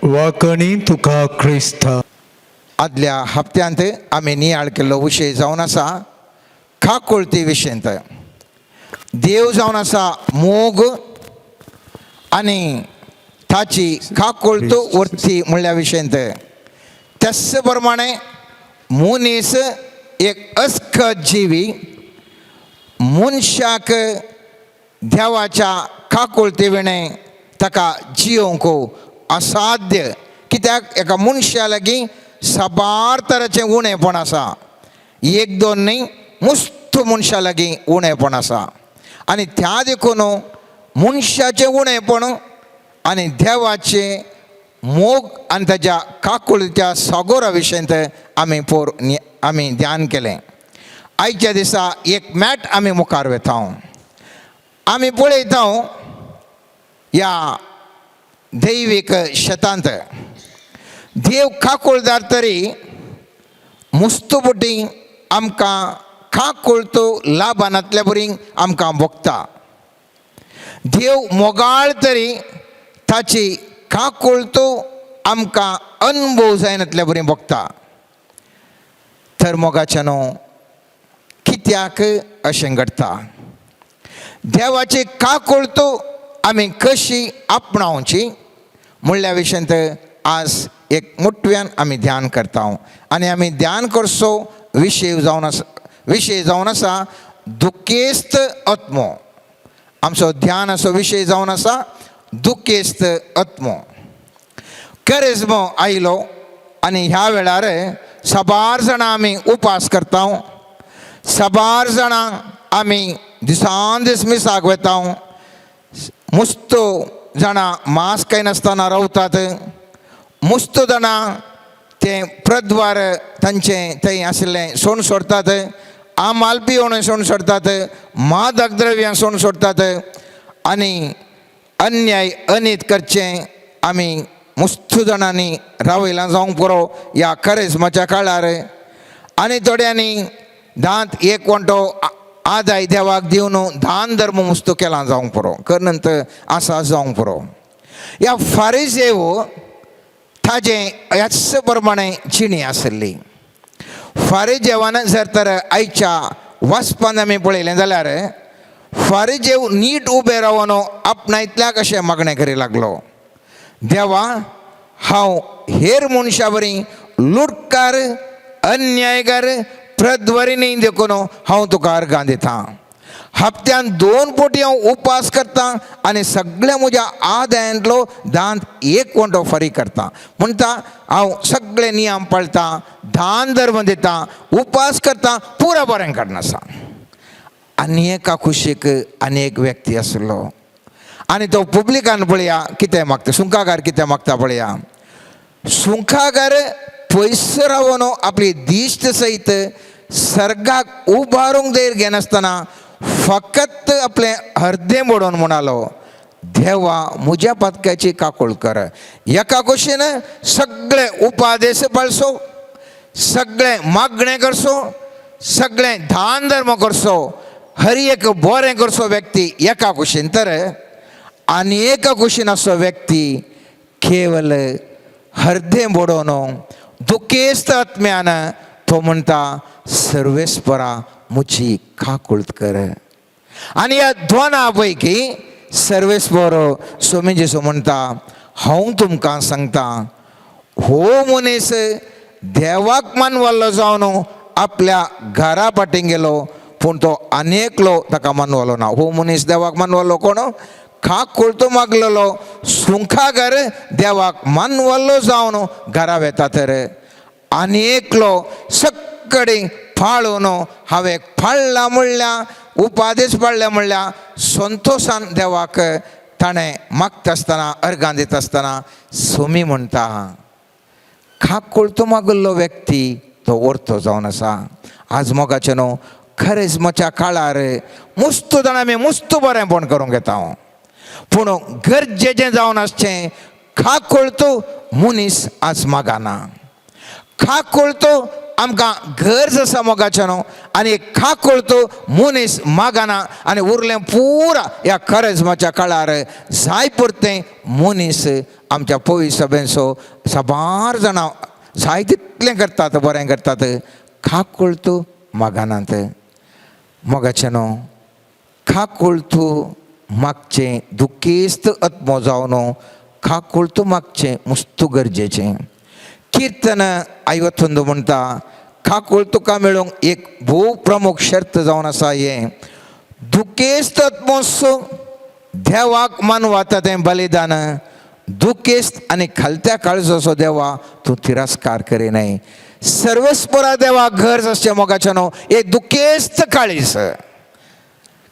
वाकणी तुका ख्रिस्त. आदल्या हप्त्यांत आमी नियाळ केल्लो विशय जावन आसा काकुळती विशयंत. देव जावन आसा मोग आनी ताची काकुळत वर्ती म्हणल्या विशयंत. त्याच प्रमाणे मनीस एक अस्खद जिवी मनशाक देवाच्या काकुळते विणे ताका जियोंक असाध्य. कित्याक एका मनशा लागीं साबार तरांचें उणेंपण आसा. 1-2 न्ही, मुस्त मनशा लागीं उणेंपण आसा. आनी त्या देखून मनशाचें उणेंपण आनी देवाचें मोग आनी ताच्या काकुळत्या सगोरा विशयंत आमी ध्यान केलें. आयच्या दिसा एक मॅट आमी मुखार वेता. आमी पळयता ह्या दैवीक शेतांत देव काकुळदार तरी मुस्तुबटी आमकां काकुळतो लाभानांतल्या बरी आमकां भोगता. देव मोगाळ तरी ताची काकुळतो आमकां अनुभव जायनातल्या बरी भोगता. तर मोगाच्या न्हू कित्याक अशें घडटा? देवाची काकुळतो आमी कशी आपणावची म्हणल्या विशयंत आज एक मुठव्यान आमी ध्यान करता. आनी आमी ध्यान करचो विशय जावन आसा दुखेस्त आत्मो. आमचो ध्यानाचो विशय जावन आसा दुखेस्त आत्मो. करिज्मो आयलो आनी ह्या वेळार साबार जाणां आमी उपास करता. साबार जाणां आमी दिसान दीस मिसाक वेता. मुस्त जाणां मास काय नासतना रावतात. मुस्त जाणां ते प्रद्वार तांचें थंय आशिल्लें सोण सोडटात. आमालपिवण सोण सोडटात. मादक द्रव्यां सोण सोडटात. आनी अन्याय अनीत करचें आमी मुस्तू जाणांनी रावयला जावंक पुरो ह्या करेजमाच्या काळार आनी थोड्यांनी दांत एक वंटो आदाय देवाक दिवन दान धर्म मुस्तो केला जावंक पुरो नंतर आसा जावंक पुरो ह्या फारिजेव ताजे ह्याच प्रमाणे जिणी आसली फारिजेवान जर तर आयच्या वाचपान आमी पळयलें जाल्यार फारिजेव नीट उबे रावन आपणायतल्याक अशें मागणें करी लागलो देवा हांव हेर मनशां बरी लुटकार अन्यायकार प्रद्वरिणी देखून हांव तुका अर्गां दितां हप्त्यान 2 पोटी हांव उपास करतां आनी सगळ्या म्हज्या आदायांतलो दांत एक वंटो फारीक करतां म्हणटा हांव सगळे नियम पाळटां दान धर्म दितां उपास करतां पुरो बरें करनासा आनी एका कुशीक आनी एक व्यक्ती आसलो आनी तो पब्लिकान पळया कितें मागता सुंकाकार कितें मागता पळया सुंकाकार पयस रावन आपली दिश्ट सयत सर्गाक उबारूंक धैर्य घेनासतना फकत आपलें अर्दें मोडोवन म्हणालो देवा म्हज्या पदकाची काकूळ कर एका कुशीन सगळे उपादेश पाळसो सगळे मागणें करसो सगळे दान धर्म करसो हर एक बरें करसो व्यक्ती एका कुशीन तर आनी एका कुशीन असो व्यक्ती केवल अर्दें मोडोवन दुखेस्त आत्म्यान तो म्हणटा सर्वेस्परा मुची काकूळ कर आनी ह्या दोनां पैकी सर्वेस्पर स्वामी जेसू म्हणटा हांव तुमकां सांगता हो मनीस देवाक मानवल्लो जावन आपल्या घरा फाटीं गेलो पूण तो आनेकलो ताका मानवलो ना हो मनीस देवाक मानवलो कोण काकूळ तो मागलेलो सुंखागर देवाक मानवल्लो जावन घरा वेता तर आनी एकलो सक्कडे फाळून हांवें फाळ्ळा म्हणल्या उपादेश पाळ्ळ्या म्हणल्या संतोशान देवाक ताणें मागता आसतना अर्गां दिता आसतना सोमी म्हणटा काकूळ तो मागल्लो व्यक्ती तो वर्तो जावन आसा आज मोगाचें न्हू खरेजमाच्या काळार मुस्तू जाण आमी मुस्तू बरेंपण करूंक येता पूण गरजेचें जावन आसचें काकूळ तो मनीस आज मागना काकूळ तो आमकां गरज आसा मोगाचें न्हू आनी काकूळ तो मनीस मागना आनी उरलें पुरा ह्या खरेजमाच्या काळार जाय पुरतें मनीस आमच्या पवित्र सभेचो साबार जाणां जाय तितलें करतात बरें करतात काकूळ तो मागनात मोगाचें न्हू काकूळ तूं मागचें दुखेस्त आत्मो जावन काकूळ तूं मागचें मस्त गरजेचें कीर्तन 51 म्हणटा काकूळ तुका मेळूंक एक भोव प्रमुख शर्त जावन आसा हें दुखेस्त आत्मोत्सव देवाक मानवाता तें बलिदान दुखेस्त आनी खालत्या काळजाचो देवा तूं तिरस्कार करिनाय सर्वेस्परा देवा गरज आसचें मोगाचें न्हू हे दुखेस्त काळीज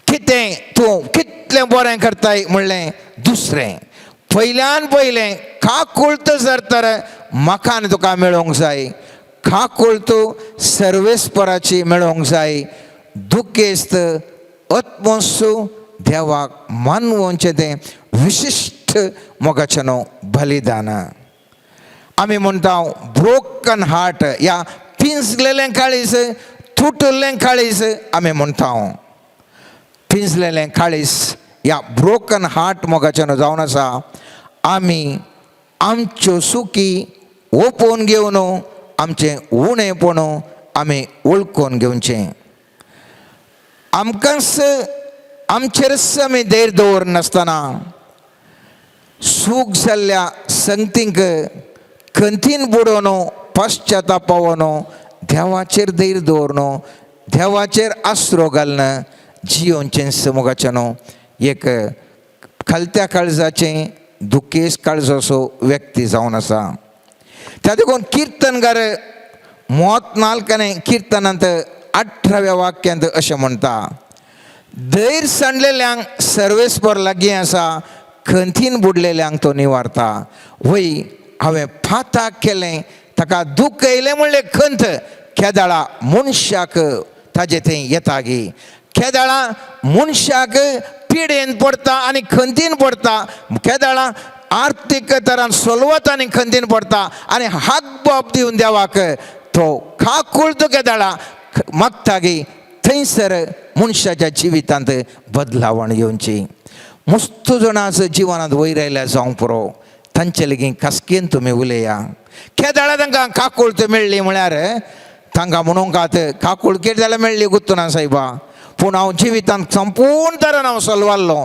कितें तूं कितलें बरें करताय म्हणलें दुसरें पयल्यान पयलें काकूळ जर तर म्हाका आनी तुका मेळोंक जाय काकूळ तूं सर्वेस्पराची मेळोंक जाय दुखेस्त आत्मोत्सव देवाक मानवचें तें विशिश्ट मोगाचें न्हू बलिदान आमी म्हणटा ब्रोकन हार्ट या पिंजलेलें काळीज तुटलें काळीज आमी म्हणटा पिंजलेलें काळीज या ब्रोकन हार्ट मोगाचें न्हू जावन आसा आमी आमच्यो चुकी ओपोवन घेवन आमचें उणेपण आमी वळखून घेवचें आमकांच आमचेरच आमी धैर्य दवरनासतना सूख जाल्ल्या संगतींक खंतीन बुडोवन पश्चातापावन देवाचेर धैर्य दवरून देवाचेर आसरो घालून जियोवचें मोगाचें न्हू एक खालत्या काळजाचें दुखेस काळजाचो व्यक्ती जावन आसा त्या देखून कीर्तनकार मोत नाल्काने कीर्तनांत 18व्या वाक्यांत अशें म्हणटा धैर्य सांडलेल्यांक सर्वेस्पर लागीं आसा खंतीन बुडलेल्यांक तो निवारता वय हांवें फाताक केलें ताका दूख येयलें म्हणलें खंत केदाळा मनशाक ताजें थंय येता गे केदाळा मनशाक पिडेन पडटा आनी खंतीन पडटा केदाळा आर्थीक तरान सोलवत आनी खंतीन पडटा आनी हाक बाप दिवन देवाक तो काकुळतो केदाळा मागतागी थंयसर मनशाच्या जिवितांत बदलावण येवची. मस्त जाणां जिवनांत वयर आयल्या जावंक पुरो तांचे लेगीत खासकेन तुमी उलया. केदाळा तांकां काकुळत मेळ्ळी म्हळ्यार तांकां म्हणूंक काकुळ कितें जाल्यार मेळ्ळी गुत्तुना सायबा, पूण हांव जिवितांत संपूर्ण तरान हांव सोलवाल्लो,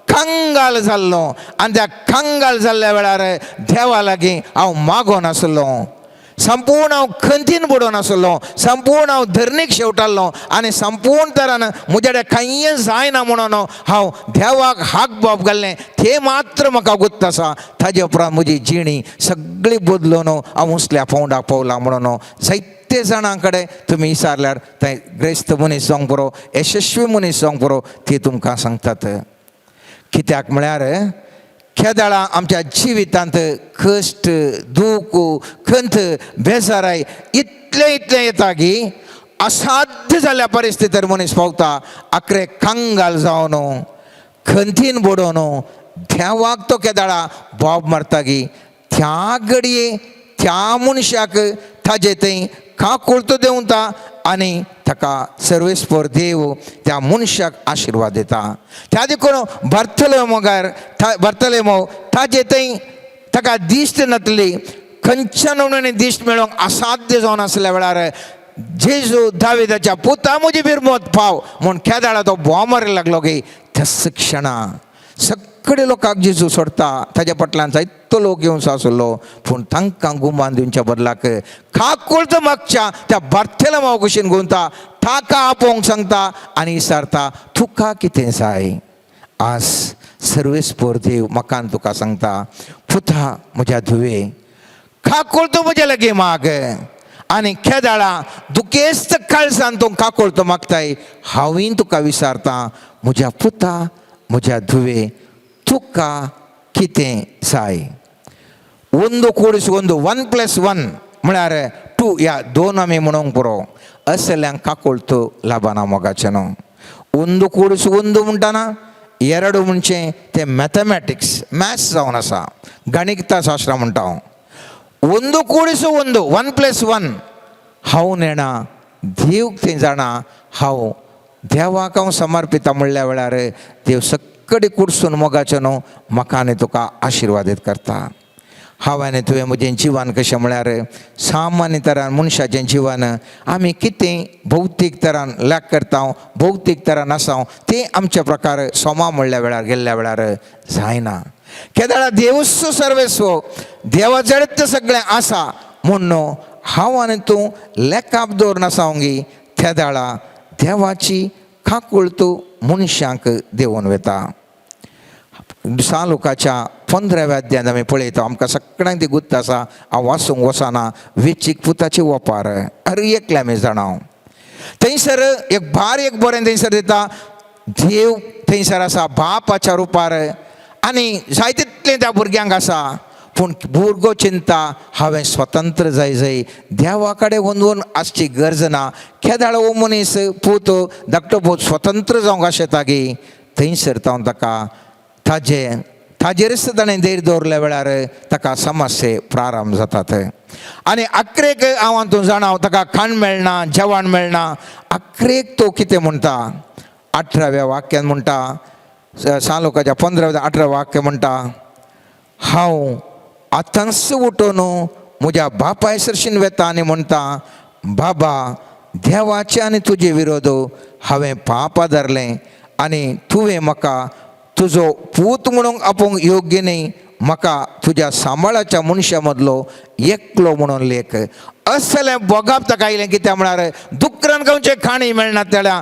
कंगाल जाल्लो आनी त्या कंगाल जाल्ल्या वेळार देवा लागीं हांव मागो नासलो, संपूर्ण हांव खंतीन बुडो नासलो, संपूर्ण हांव धरणीक शेवटाल्लो आनी संपूर्ण तरान म्हज्या कडेन कांय जायना म्हणून हांव देवाक हाक बाप घाल्लें. तें मात्र म्हाका गुत्त आसा. ताजे उपरांत म्हजी जिणी सगळी बदलून हांव मुसल्या पावंडाक पावला म्हणून जायते जाणां कडेन तुमी विचारल्यार थंय ग्रेस्त मनीस जावंक पुरो, यशस्वी मनीस जावंक पुरो, ती तुमकां सांगतात. कित्याक म्हळ्यार केदाळा आमच्या जिवितांत कश्ट, दूख, खंत, बेजाराय इतलें येता की असाध्य जाल्ल्या परिस्थितीर मनीस पावता. आखरे कंगाल जावन खंतीन बुडोवन देवाक तो केदाळा बोब मारता की त्या घडये त्या मनशाक ताजे थंय काकुळतो देंवता आनी ताका सर्वेस्पर देव त्या मनशाक आशिर्वाद दिता. त्या देखून बर्तलेमो ताजे थंय ताका दिश्ट नासली, खंयच्या नवण्यानी दिश्ट मेळोवंक असाध्य जावन आसल्या वेळार जेजू दाविदाच्या पुता म्हजी बिरमोत पाव म्हूण केदाळा तो बोमार लागलो की त्याच क्षणा सगळे लोकांक जेजू सोडता. ताज्या फाटल्यान जायतो लोक येवन आसलो, पूण तांकां गुमान दिवच्या बदलाक काकुळत मागच्या त्या बार्थेलेमाव कुशीन गुंता ताका आपोवंक सांगता आनी विचारता तुका कितें जाय. आज सर्वेस्पर देव म्हाका तुका सांगता, पुता म्हज्या धुवे, काकुळत म्हजे लागीं माग. आनी केदाळा दुखेस्त काळजान तूं काकुळत मागताय. हांवें तुका विचारता म्हज्या पुता म्हज्या धुवे, तुका कितें जाय. 1:1 1+1 म्हळ्यार 2 ह्या 2 आमी म्हणूंक पुरो. असल्यांक काकुळत लाभना मोगाचें न्हू. 1:1 म्हणटाना 2 म्हणचें तें मॅथमॅटिक्स मॅथ्स जावन आसा, गणिता शास्त्र म्हणटा हांव. 1:1 1+1 हांव नेणा देवक तें जाणा. हांव देवाक हांव समर्पिता म्हणल्या वेळार देव सगळे कुडसून मोगाचें न्हू म्हाका आनी तुका आशिर्वादीत करता. हांव आनी तुवें म्हजें जिवन कशें म्हळ्यार सामान्य तरान मनशाचें जिवन आमी कितें भौतीक तरान लॅक करता, भौतीक तरान आसां तें आमचे प्रकार सोमा म्हणल्या वेळार गेल्ल्या वेळार जायना. केदाळा देवस्व सर्वेस्व, देवाचेच सगळें आसा म्हणून हांव आनी तूं लेखाप दवरून आसांगी केदाळा देवाची काकुळत मनशांक देंवन वता. लुकाच्या 15व्या अध्यायांत आमी पळयता, आमकां सगळ्यांक ती गुत्त आसा, हांव वाचूंक वचना. वेचीक पुताचे वपार अरे एकले आमी जाणा. थंयसर एक बरें थंयसर दिता. देव थंयसर आसा बापाच्या रुपार आनी जाय तितलें त्या भुरग्यांक आसा. पूण भुरगो चिंता हांवें स्वतंत्र जाय देवा कडेन वचून आसची गरज ना. केदाळ हो मनीस पूत धाकटो पूत स्वतंत्र जावंक आशेता गी थंयसर जावन ताका ताजेरच ताणें धैर्य दवरल्या वेळार ताका समस्ये प्रारंभ जातात. आनी आखरेक हांव तूं जाणा ताका खाण मेळना, जेवण मेळना. आखरेक तो कितें म्हणटा 18व्या वाक्यान म्हणटा, सालोकाच्या 15-18 वाक्य म्हणटा, हांव आतांच उठून म्हज्या बापाय सरशीन वेता आनी म्हणटा, बाबा देवाचे आनी तुजे विरोध हांवें पाप धरलें आनी तुवें म्हाका तुजो पूत म्हणून आपोवंक योग्य न्ही. म्हाका तुज्या सांबाळाच्या मनशा मदलो एकलो म्हणून लेख. असलें बोगाप ताका आयलें. कित्याक म्हळ्यार दुकरान गांवचे खाणी मेळना त्या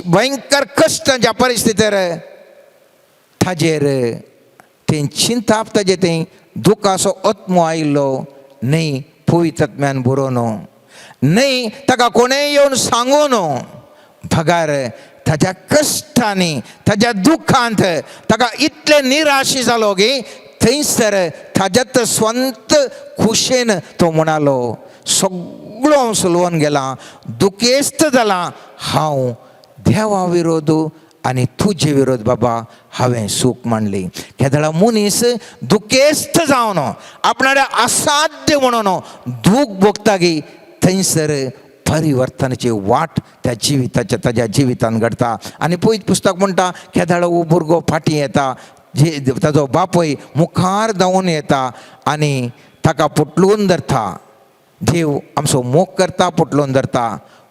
भयंकर कश्टांच्या परिस्थितीर ताजेर तें चिंताप ताजे तें दुखाचो आत्मो आयिल्लो न्ही. पवित्रात्म्यान बरोवन न्ही ताका कोणेंय येवन सांगून भगार ताज्या कश्टांनी ताज्या दुखांत ताका इतलें निराशी जालो की थंयसर ताज्यात स्वंत खुशेन तो म्हणालो, सगळो हांव सोलवून गेला, दुखेस्त जाला, हांव देवा विरोध आणि तुझे विरोध बाबा हांवें सूख मांडली. केदळा मनीस दुखेस्त जावन आपणाड्या असाध्य म्हणून दूख भोगतागी थंयसर परिवर्तनाची वाट ताज्या जिवितान घडता. आनी पयत पुस्तक म्हणटा केदळा हो भुरगो फाटीं येता, ताजो बापूय मुखार धांवन येता आनी ताका पटलून धरता. देव आमचो मोग करता, पटलून धरता.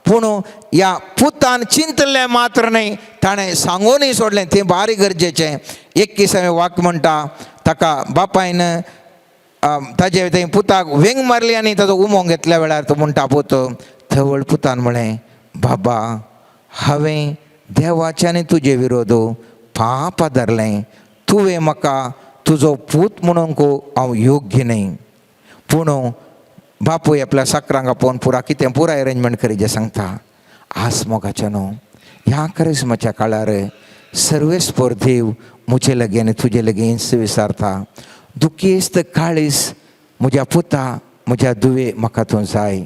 पूण ह्या पुतान चिंतलें मात्र न्ही, ताणें सांगूनय सोडलें, तें भारी गरजेचें. 21वें वाक्य म्हणटा ताका बापायन ताजे थंय पुताक वेंग मारली आनी ताजो उमो घेतल्या वेळार तो म्हणटा पूत थवळ पुतान म्हळें, बाबा हांवें देवाचे आनी तुजे विरोध पाप धरलें. तुवें म्हाका तुजो पूत म्हणूंक हांव योग्य न्ही. पूण बापूय आपल्या साकरांक आपोवन पुराय अरेंजमेंट करी जे सांगता. आज मोगाच्या न्हू ह्या क्रिस्मसाच्या काळार सर्वेस्पर देव मुजे लागीं आनी तुजे लागीं विचारता, दुखेस्त काळीस म्हज्या पुता म्हज्या दुवे म्हाका तूं जाय.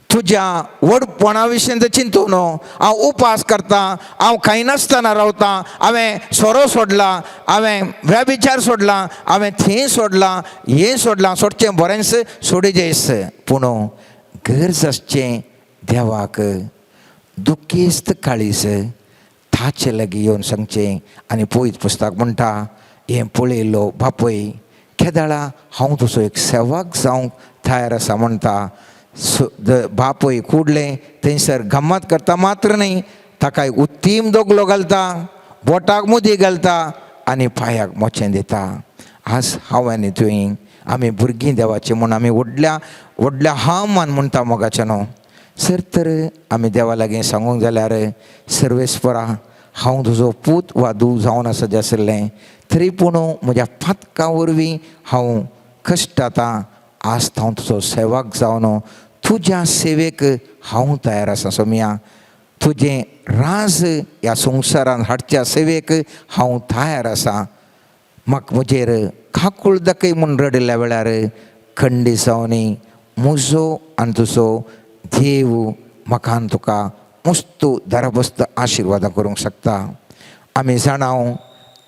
तुज्या व्हडपणा विशीं चिंतू न्हू. हांव उपास करता, हांव खाय नासतना रावता, हांवें सोरो सोडला, हांवें व्यभिचार सोडला, हांवें थंय सोडलां, हें सोडलां, सोडचें बरेंच सोडी जेस. पूण गरज आसचें देवाक दुखेस्त काळीस ताचे लागीं येवन सांगचें. आनी पयत पुस्तक म्हणटा हें पळयलो बापूय केदळा हांव तुजो एक सेवक जावंक तयार आसा म्हणटा. बापूय कुडलें थंयसर गम्मत करता मात्र न्ही, ताका उत्तीम दोगलो घालता, बोटाक मुदी घालता आनी पांयाक मोचें दिता. आज हांव आनी तुवें आमी भुरगीं देवाचीं म्हूण आमी व्हडल्या हामान म्हणटा मोगाचें न्हू. सर तर आमी देवा लागीं सांगूंक जाल्यार सर्वेस्परा हांव तुजो पूत वा धूव जावन आसा जें आसलें तरी पूण म्हज्या पातकां वरवीं हांव कश्टातां. आज हांव तुजो सेवक जावन तुज्या सेवेक हांव तयार आसा. सोम्या तुजें राज ह्या संवसारांत हाडच्या सेवेक हांव तयार आसा. म्हाका म्हजेर काकूळ दाखय म्हूण रडिल्ल्या वेळार खंडी जावनी म्हजो आनी तुजो देव म्हाका आनी तुका मस्तू दरबस्त आशिर्वाद करूंक शकता. आमी जाणाव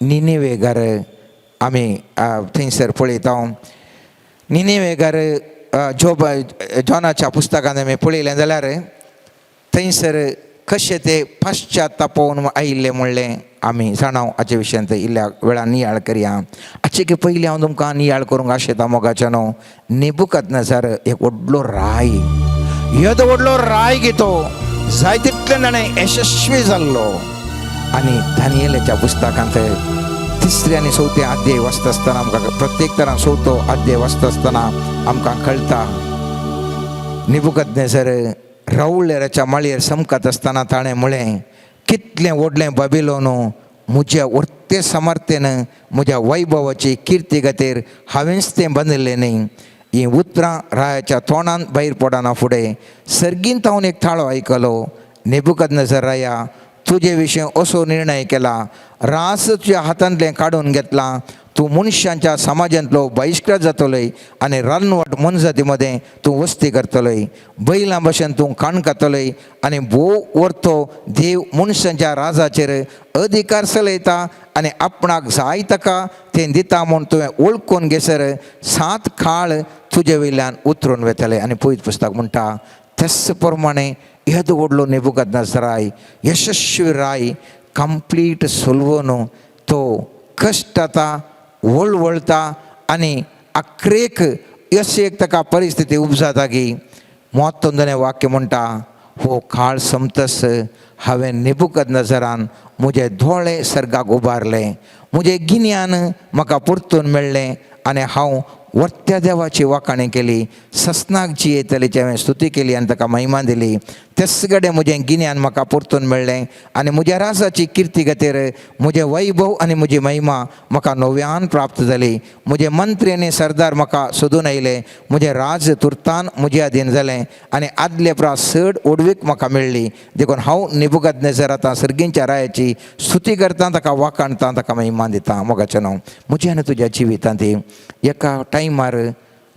निनेवेगार आमी थंयसर पळयता. निनेवेगार जॉनाच्या पुस्तकान आमी पळयलें जाल्यार थंयसर कशें ते पाश्चात्तापोवन आयिल्ले म्हणलें आमी जाणाव. हाचे विशयान इल्ल्या वेळार नियाळ करया. हाचे पयलीं हांव तुमकां नियाळ करूंक आशेता मोगाचें न्हू. नेबुकदनेझर एक व्हडलो राय, येदो व्हडलो राय घेतो जाय तितले ताणें यशस्वी जाल्लो. आनी दानियेलाच्या पुस्तकांत 3 आनी 4 अध्याय वाचता आसतना आमकां प्रत्येक तरां 4थो अध्याय वाचता आसतना आमकां कळटा नेबुकदनेझर रावळेराच्या माळयेर समकत आसतना ताणें म्हळें, कितलें व्हडलें बाबिलोन म्हज्या उरते समर्थेन म्हज्या वैभवाची कीर्ती खातीर हांवेंच तें बांदिल्लें न्ही. हीं उतरां रायाच्या तोंडान भायर पडना फुडें सर्गींत हांव एक थाळो आयकलो. नेबुकदनेझर राया, तुजे विशीं असो निर्णय केला, रास तुज्या हातांतलें काडून घेतलां. तूं मनशांच्या समाजांतलो बहिष्कार जातलोय आनी रानवट मनजाती मदें तूं वस्ती करतलोय. बैलां भशेन तूं काण खातलोय आनी भोव वर्तो देव मनशांच्या राजाचेर अधिकार चलयता आनी आपणाक जाय ताका तें दिता म्हूण तुवें वळखून घेसर 7 काळ तुजे वयल्यान उतरून वेतले. आनी पयत पुस्तक म्हणटा तेच प्रमाणे येदो व्हडलो नेबुकदनेझर राय, यशस्वी राय कंप्लीट सोलवून तो कश्टाता वळवळता आनी अख्रेक यशेक ताका परिस्थिती उपजाता की मोत्तोंदणे वाक्य म्हणटा, हो काळ समतस हांवें नेबुकदनेझरान म्हजे दोळे सर्गाक उबारले, म्हजें गिन्यान म्हाका परतून मेळ्ळें आनी हांव वर्त्या देवाची वाखाणी केली. ससनाक जी येतलीची हांवें स्तुती केली आनी ताका महिमा दिली. तेच कडेन म्हजें गिन्यान म्हाका परतून मेळ्ळें आनी म्हज्या राजाची किर्ती खातीर म्हजें वैभव आनी म्हजी महिमा म्हाका नव्यान प्राप्त जाली. म्हजे मंत्री आनी सरदार म्हाका सोदून आयले. म्हजें राज तुर्तान म्हजे अधीन जालें आनी आदले प्रा चड ओडवीक म्हाका मेळ्ळी. देखून हांव नेबुकदनेझर आतां सर्गींच्या रायाची स्तुती करतां, ताका वाखाणटां, ताका महिमा दितां. मोगाचें न्हू. म्हजें आनी तुज्या जिवितांत एका टायमार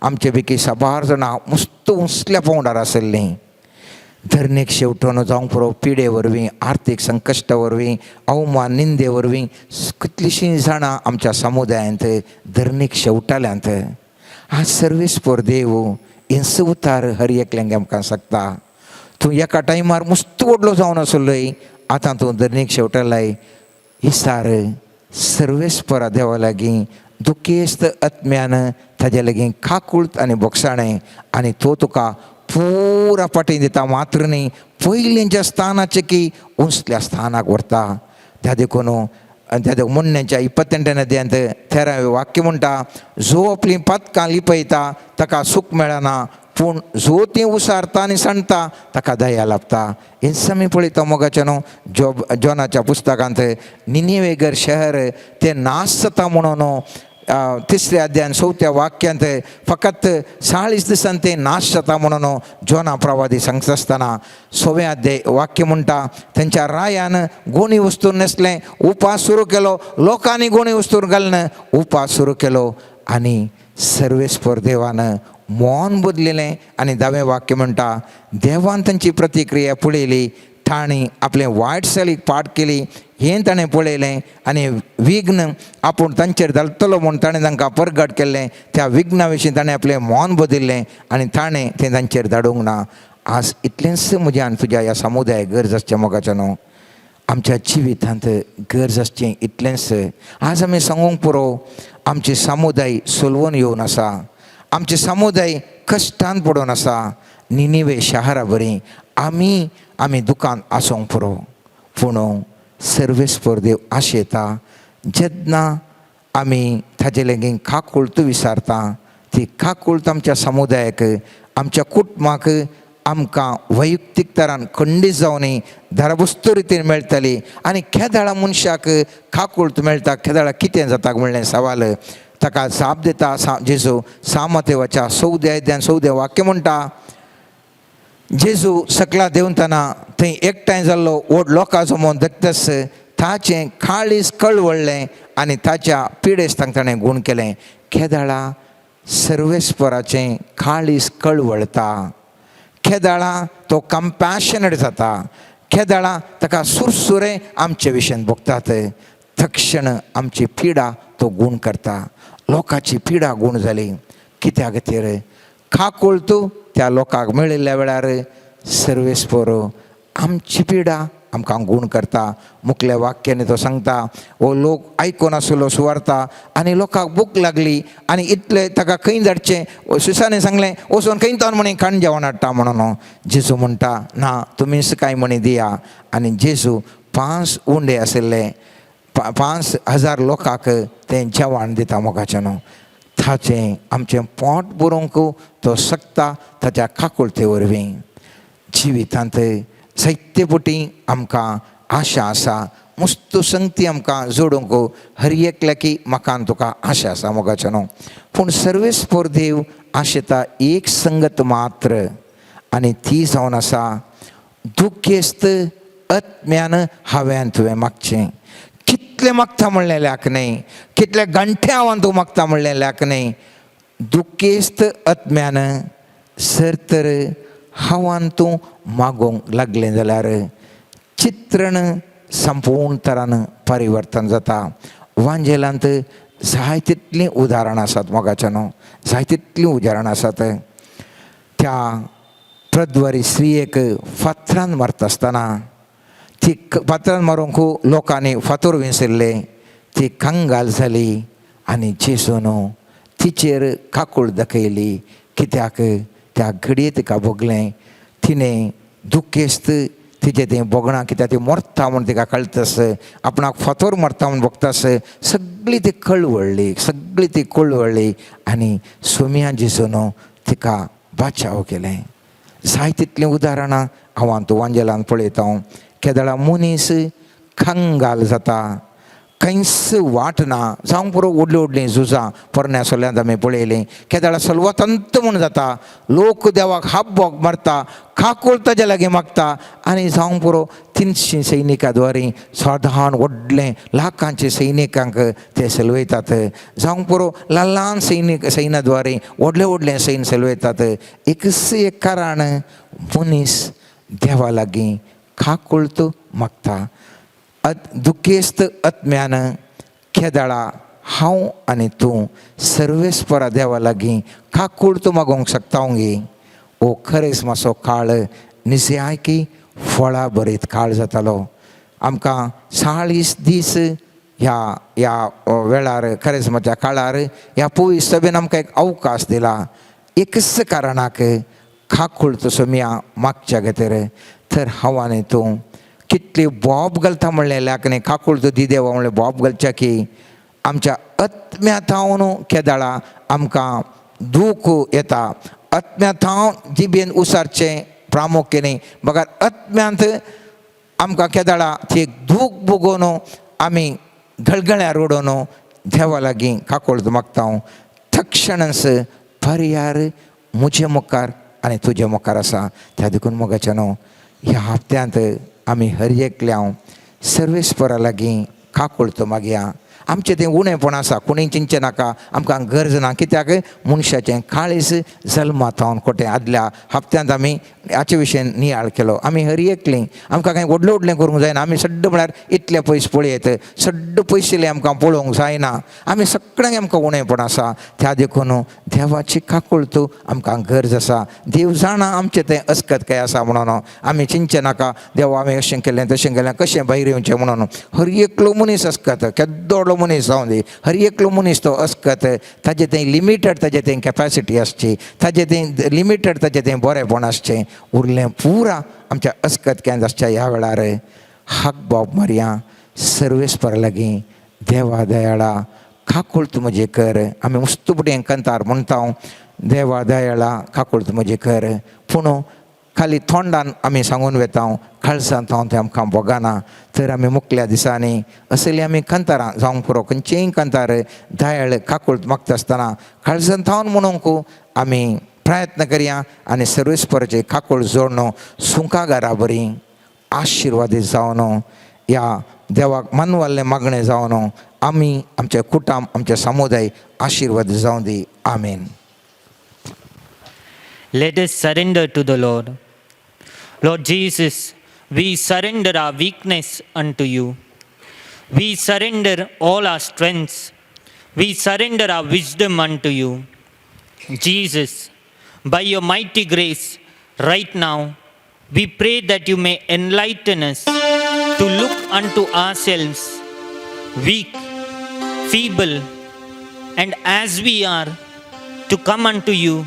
आमचे पैकी 12 जाणां मस्त उसल्या पावंडार आसलीं. धरणीक शेवटोन जावंक पुरो पिडे वरवीं आर्थीक संकश्टा वरवीं अवमान निंदे वरवीं कितलींशीं जाणां आमच्या समुदायांत धरणीक शेवटाल्यांत आज सर्वीस पोर देव इंस उतार हर एकल्यांक आमकां सांगता तूं एका टायमार मस्त व्हडलो जावन आसलोय आतां तूं धरणीक शेवटालाय हिसार सर्वेस पोरा देवा लागीं दुखेस्त आत्म्यान ताजे लागीं खाकुळत आनी बोगसाणें आनी तो तुका पुरा पाटी दिता मात्र न्ही पयलींच्या स्थानाचे की उंचल्या स्थानाक व्हरता त्या देखून त्या मुन्नेच्या 28 अध्यायांत 13वें वाक्य म्हणटा जो आपलीं पातकां लिपयता ताका सूख मेळना पूण जो ती उसारता आनी सांडटा ताका दया लाभता हेंच आमी पळयता मोगाच्या न्हू जोनाच्या पुस्तकांत निनेवेगर शहर ते नाश जाता म्हणून 3ऱ्या अध्यायान 4थ्या वाक्यांत फकत 40 दिसान ते नाश जाता म्हणून जोना प्रवादी सांगता आसतना 6वें अध्याय वाक्य म्हणटा तेंच्या रायान गुणी वस्तू नेसलें उपास सुरू केलो लोकांनी गुणी वस्तू घालून उपास सुरू केलो आनी सर्वेस्पर देवान मौन बदलिलें आनी 10वें वाक्य म्हणटा देवान तांची प्रतिक्रिया पळयली ताणी आपले वायट चालीक पाट केली हें ताणें पळयलें आनी विघ्न आपूण तांचेर घालतलो म्हूण ताणें तांकां परगट केल्लें त्या विघ्ना विशीं ताणें आपलें मौन बदल्लें आनी ताणें तें तांचेर धाडूंक ना आज इतलेंच म्हज्या आनी तुज्या ह्या समुदायाक गरज आसचें मोगाचें न्हू आमच्या जिवितांत गरज आसचें इतलेंच आज आमी सांगूंक पुरो आमचे समुदाय सोलवून येवन आसा आमचे समुदाय कश्टान पडून आसा निनिवे शारा बरी आमी दुकान आसूंक पुरो पूण सर्वेस्पर देव आशेता जेन्ना आमी ताजे लेगीत खाकुळत विचारता ती खाकुळत आमच्या समुदायाक आमच्या कुटुंबाक आमकां वैयक्तीक तरान खंडीत जावनी धरबुस्त रितीन मेळटली आनी केदाळा मनशाक खाकुळत मेळटा केदाळा कितें जाता म्हणलें सवाल ताका जाप दिता जेजू सामतेवाच्या 14 अध्यायान 14 वाक्य म्हणटा जेजू सकला देंवतना थंय एकठांय जाल्लो व्हड लोकां समोर देखतस ताचें काळीज कळवळ्ळें आनी ताच्या पिडेस्त ताणें गूण केलें केदाळा सर्वेस्पराचें काळीज कळवळता केदाळा तो कंपॅशनेट जाता केदाळा ताका सुरसुरे आमचे विशयेन भोगतात तक्षण आमची पिडा तो गूण करता लोकांची पिडा गूण जाली कित्या खातीर खाकुळतू त्या लोकांक मेळिल्ल्या वेळार सर्वेस्पर आमची पिडा आमकां गूण करता मुखल्या वाक्यानी तो सांगता हो लोक आयकून आसलो सुवार्ता आनी लोकांक भूक लागली आनी इतलें ताका खंय धाडचें सुसाने सांगलें वचून खंय तर म्हणी खाण जेवण हाडटा म्हणून जेजू म्हणटा ना तुमीच कांय म्हणी दिया आनी जेजू 5 उंडे आशिल्ले 5,000 लोकांक तें जेवण दिता मोगाचें न्हू ताचें आमचें पोट भरूंक तो शकता ताच्या खाकुळते वरवीं जिवितांत जायते पटी आमकां आशा आसा मस्त संगती आमकां जोडूंक हर एकल्याकी म्हाकान तुका आशा आसा मोगाचें न्हू पूण सर्वेस्पर देव आशेता एक संगत मात्र आनी ती जावन आसा दुखेस्त आत्म्यान हांवें तुवें मागचें कितलें मागता म्हणलेल्याक न्ही कितले घंटे हांवें तूं मागता म्हणलेल्याक न्ही दुखेस्त आत्म्यान सर तर हांवें तूं मागोंक लागलें जाल्यार चित्रण संपूर्ण तरान परिवर्तन जाता वांजेलांत जाय तितलीं उदाहरणां आसात मोगाचें न्हू जाय तितलीं उदाहरणां आसात त्या प्रद्वारी स्त्रियेक फातरान मारता आसतना ती फातरान मारूंक लोकांनी फातर विसरले ती कंगाल जाली आनी जेजून तिचेर खाकुळ दाखयली कित्याक त्या घडये तिका भोगलें तिणें दुखेस्त तिचें तें भोगणां कित्याक ती मरता म्हूण तिका कळटस आपणाक फातर मारता म्हूण भोगतास सगळी ती कळवळ्ळी आनी सोम्या जेजून तिका बाचाव केलें जाय तितलीं उदाहरणां हांव तूं वांजेलांत पळयता केदाळा मनीस कंगाल जाता खंयच वाट ना जावंक पुरो व्हडलीं झुजां पोरण्या सोल्यांत आमी पळयलीं केदाळा सलवतंत म्हूण जाता लोक देवाक हाब्बोक मारता खाकुळ ताजे लागीं मागता आनी जावंक पुरो 300 सैनिकां द्वारे साधारण व्हडलें लाखांचे सैनिकांक ते सलवयतात जावंक पुरो ल्हान सैन्या द्वारे व्हडलें सैन्य सलवयतात एकच एक कारण मनीस देवा लागीं खाकुळत मागता. दुखेस्त आत्म्यान केदाळा हांव आनी तूं सर्वेस्परा देवा लागीं खाकुळत मागोवंक शकतावंगी. ओ खरेंच मातसो काळ निसयाय की फळां बरयत काळ जातालो. आमकां 40 दीस ह्या वेळार खरेंच म्हज्या काळार ह्या पवित्र सभेन आमकां एक अवकाश दिला. एकच कारणाक खाकुळत सोम्या मागच्या खातीर. तर हांव आनी तूं कितली बोब घालता म्हणलेल्याक न्ही खाकुळत दी देवा म्हणलें बोब घालच्या की आमच्या आत्म्यांतावन केदाळा आमकां दूख येता. आत्म्यांतावन जिबेन उसारचें प्रामुख्याने बघा आत्म्यांत आमकां केदाळा ती दूख भोगोवन आमी गळगळ्यार उडोवन देवा लागीं खाकुळत मागता. तक्षणच पर्यार म्हजे मुखार आनी तुजे मुखार आसा. त्या देखून मोगाच्या न्हू ह्या हप्त्यांत आमी हर एकल्याव सर्वेस्परा लागीं खाकुळत मागया. आमचें तें उणेंपण आसा कोणीय चिंचे नाका आमकां गरज ना. कित्याक मनशाचें काळीज जल्मांतावन कोटें. आदल्या हप्त्यांत आमी हाचे विशयी नियाळ केलो. आमी हर एकलीं आमकां कांय व्हडलें व्हडलें करूंक जायना. आमी सड्ड म्हळ्यार इतले पयस पळयत सड्ड पयशेले आमकां पळोवंक जायना. आमी सगळ्यांक आमकां उणेंपण आसा. त्या देखून देवाची खाकुळत आमकां गरज आसा. देव जाणा आमचें तें अस्कत काय आसा म्हणून. आमी चिंचे नाका देवा आमी अशें केलें तशें केलें कशें भायर येवचें म्हणून. हर एकलो मनीस अस्कत केद्दो मनीस जावं दी हर एकलो मनीस तो अस्कत. ताजें तें लिमिटेड ताजें तें कॅपॅसिटी आसची. ताजें तें लिमिटेड ताजें तें बरेंपण आसचें. उरलें पुरा आमच्या अस्कतक्यान आसच्या ह्या वेळार हाक बाब मारया सर्वेस्परा लागीं देवा दयाळा खाकुळत म्हजें कर. आमी मुस्तुपडें कंतार म्हणटा देवा दयाळा खाकुळत म्हजें कर. पूण खाली तोंडान आमी सांगून वेता काळजांत हांव तें आमकां भोगना. तर आमी मुखल्या दिसांनी असलीं आमी कंतारां जावंक पुरो खंयचेंय कंतार दयाळ खाकुळत मागता आसतना काळजांत हांव म्हणूंक आमी प्रयत्न करया. आनी सर्वेस्पराचें खाकुळ जोडून सुखागारा बरी आशिर्वादीत जावन ह्या देवाक मानवाल्लें मागणें जावन आमी आमचें कुटुंब आमचें समुदाय आशिर्वादीत जावं दी. आमेन. Let us surrender to the Lord. Lord Jesus, we surrender our weakness unto you. We surrender all our strengths. We surrender our wisdom unto you. Jesus, by your mighty grace, right now, we pray that you may enlighten us to look unto ourselves weak, feeble, and as we are, to come unto you,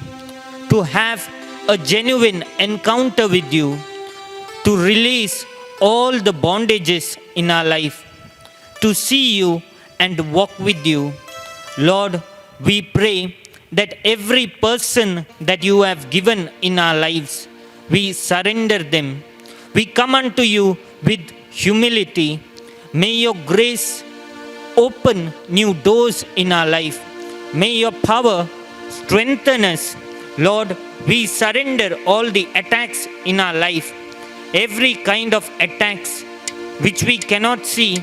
to have a genuine encounter with you, to release all the bondages in our life, to see you and walk with you. Lord, we pray that every person that you have given in our lives, we surrender them. We come unto you with humility. May your grace open new doors in our life. May your power strengthen us. Lord, we surrender all the attacks in our life, every kind of attacks which we cannot see,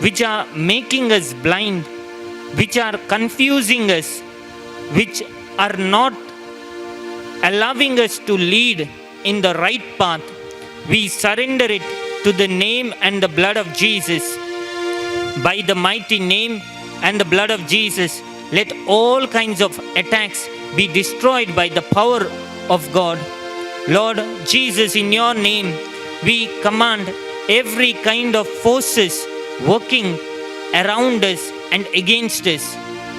which are making us blind, which are confusing us, which are not allowing us to lead in the right path. We surrender it to the name and the blood of Jesus. By the mighty name and the blood of Jesus, let all kinds of attacks be destroyed by the power of God. Lord Jesus, in your name, we command every kind of forces working around us and against us.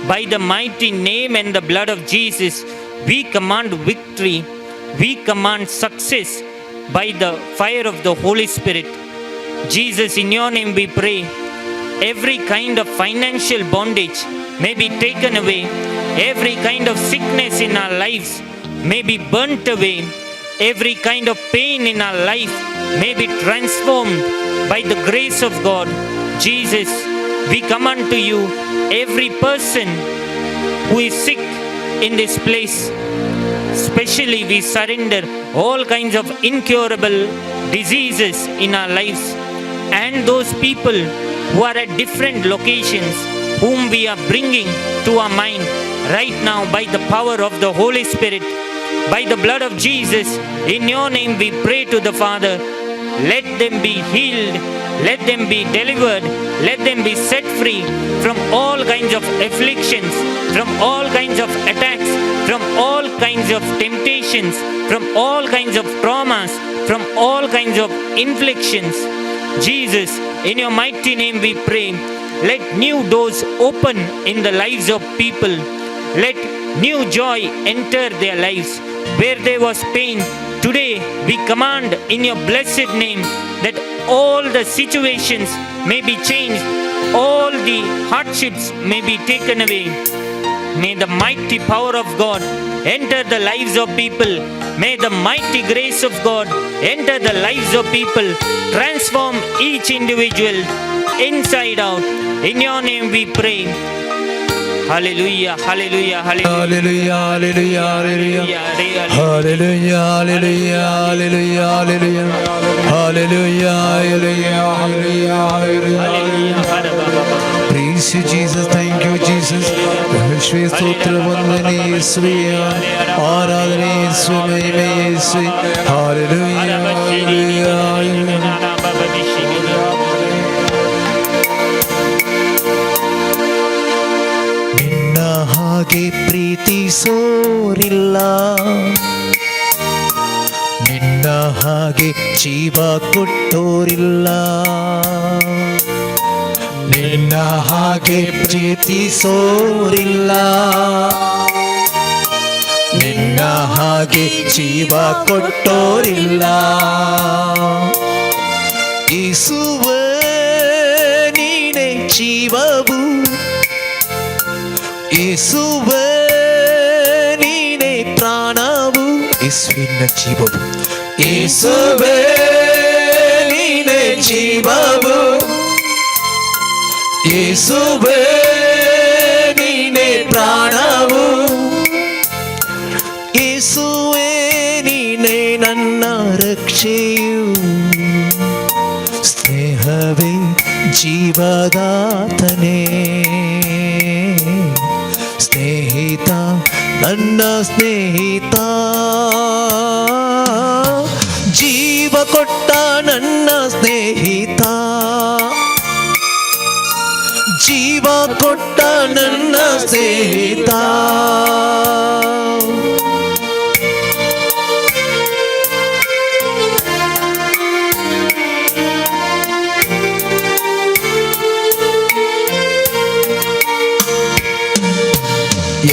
By the mighty name and the blood of Jesus, we command victory. We command success by the fire of the Holy Spirit. Jesus, in your name we pray. Every kind of financial bondage may be taken away. Every kind of sickness in our lives may be burnt away. Every kind of pain in our life may be transformed by the grace of God. Jesus, we come unto you, every person who is sick in this place. Especially we surrender all kinds of incurable diseases in our lives, and those people who are at different locations whom we are bringing to our mind right now by the power of the Holy Spirit. by the blood of Jesus, in your name we pray to the Father. Let them be healed, let them be delivered, let them be set free from all kinds of afflictions, from all kinds of attacks, from all kinds of temptations, from all kinds of traumas, from all kinds of inflictions. Jesus, in your mighty name we pray. Let new doors open in the lives of people. Let new joy enter their lives. Where there was pain, today we command in your blessed name that all the situations may be changed, all the hardships may be taken away. May the mighty power of God enter the lives of people. May the mighty grace of God enter the lives of people. Transform each individual inside out. In your name we pray. Hallelujah, hallelujah, hallelujah. Hallelujah, hallelujah, hallelujah. Hallelujah, hallelujah, hallelujah. Hallelujah, hallelujah, hallelujah, hallelujah. Praise you, Jesus. Thank you, Jesus. യേശുവേ സ്തോത്രം വന്ദനേ യേശുവേ ആരാധന യേശുവേ മഹിമ യേശുവേ hallelujah hallelujah ನಿನ್ನ ಹಾಗೆ ಪ್ರೀತಿಸೋರಿಲ್ಲ ನಿನ್ನ ಹಾಗೆ ಜೀವ ಕೊಟ್ಟೋರಿಲ್ಲ ನಿನ್ನ ಹಾಗೆ ಪ್ರೀತಿಸೋರಿಲ್ಲ ನಿನ್ನ ಹಾಗೆ ಜೀವ ಕೊಟ್ಟೋರಿಲ್ಲ ಯೇಸುವೇ ನೀನೇ ಜೀವವು ಯೇಸುವೇ ನೀನೇ ಪ್ರಾಣವು ಯೇಸುವಿನ ಜೀವವು ಯೇಸುವೇ ನೀನೇ ಜೀವವು ಯೇಸುವೇ ನೀನೇ ಪ್ರಾಣವು ಯೇಸುವೇ ನೀನೇ ನನ್ನ ರಕ್ಷೆಯು ಸ್ನೇಹವೇ ಜೀವದಾತನೇ ಸ್ನೇಹಿತ ನನ್ನ ಸ್ನೇಹಿತ ಜೀವ ಕೊಟ್ಟ ನನ್ನ ಸ್ನೇಹಿತ ಜೀವ ಕೊಟ್ಟ ನನ್ನ ಸ್ನೇಹಿತ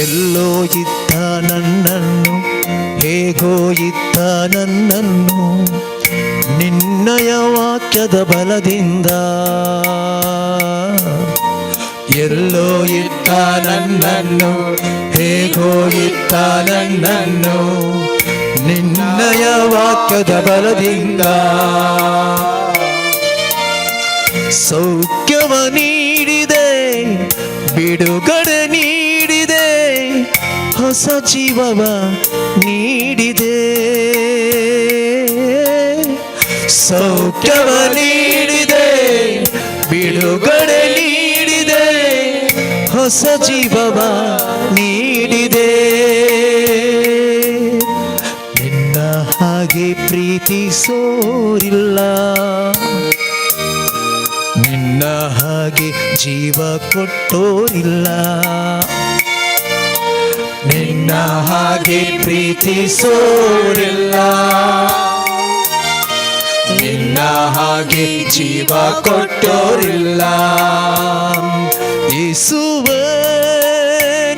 ಎಲ್ಲೋ ಇದ್ದ ನನ್ನನ್ನು ಹೇಗೋ ಇದ್ದ ನನ್ನನ್ನು ನಿನ್ನಯ ವಾಕ್ಯದ ಬಲದಿಂದ ಎಲ್ಲೋ ಇದ್ದ ನನ್ನನ್ನು ಹೇಗೋ ಇದ್ದ ನನ್ನನ್ನು ನಿನ್ನಯ ವಾಕ್ಯದ ಬಲದಿಂದ ಸೌಖ್ಯವ ನೀಡಿದೆ ಬಿಡುಗಡೆ ನೀಡಿದೆ ಹೊಸ ಜೀವವ ನೀಡಿದೆ ಸೌಖ್ಯವ ನೀಡಿದೆ ಬಿಡುಗಡೆ ನೀಡಿದೆ ಹೊಸ ಜೀವವ ನೀಡಿದೆ ನಿನ್ನ ಹಾಗೆ ಪ್ರೀತಿಸೋರಿಲ್ಲ ನಿನ್ನ ಹಾಗೆ ಜೀವ ಕೊಟ್ಟೋರಿಲ್ಲ ನಿನ್ನ ಹಾಗೆ ಪ್ರೀತಿಸೋರಿಲ್ಲ ನಿನ್ನ ಹಾಗೆ ಜೀವ ಕೊಟ್ಟೋರಿಲ್ಲ ಯೇಸುವೇ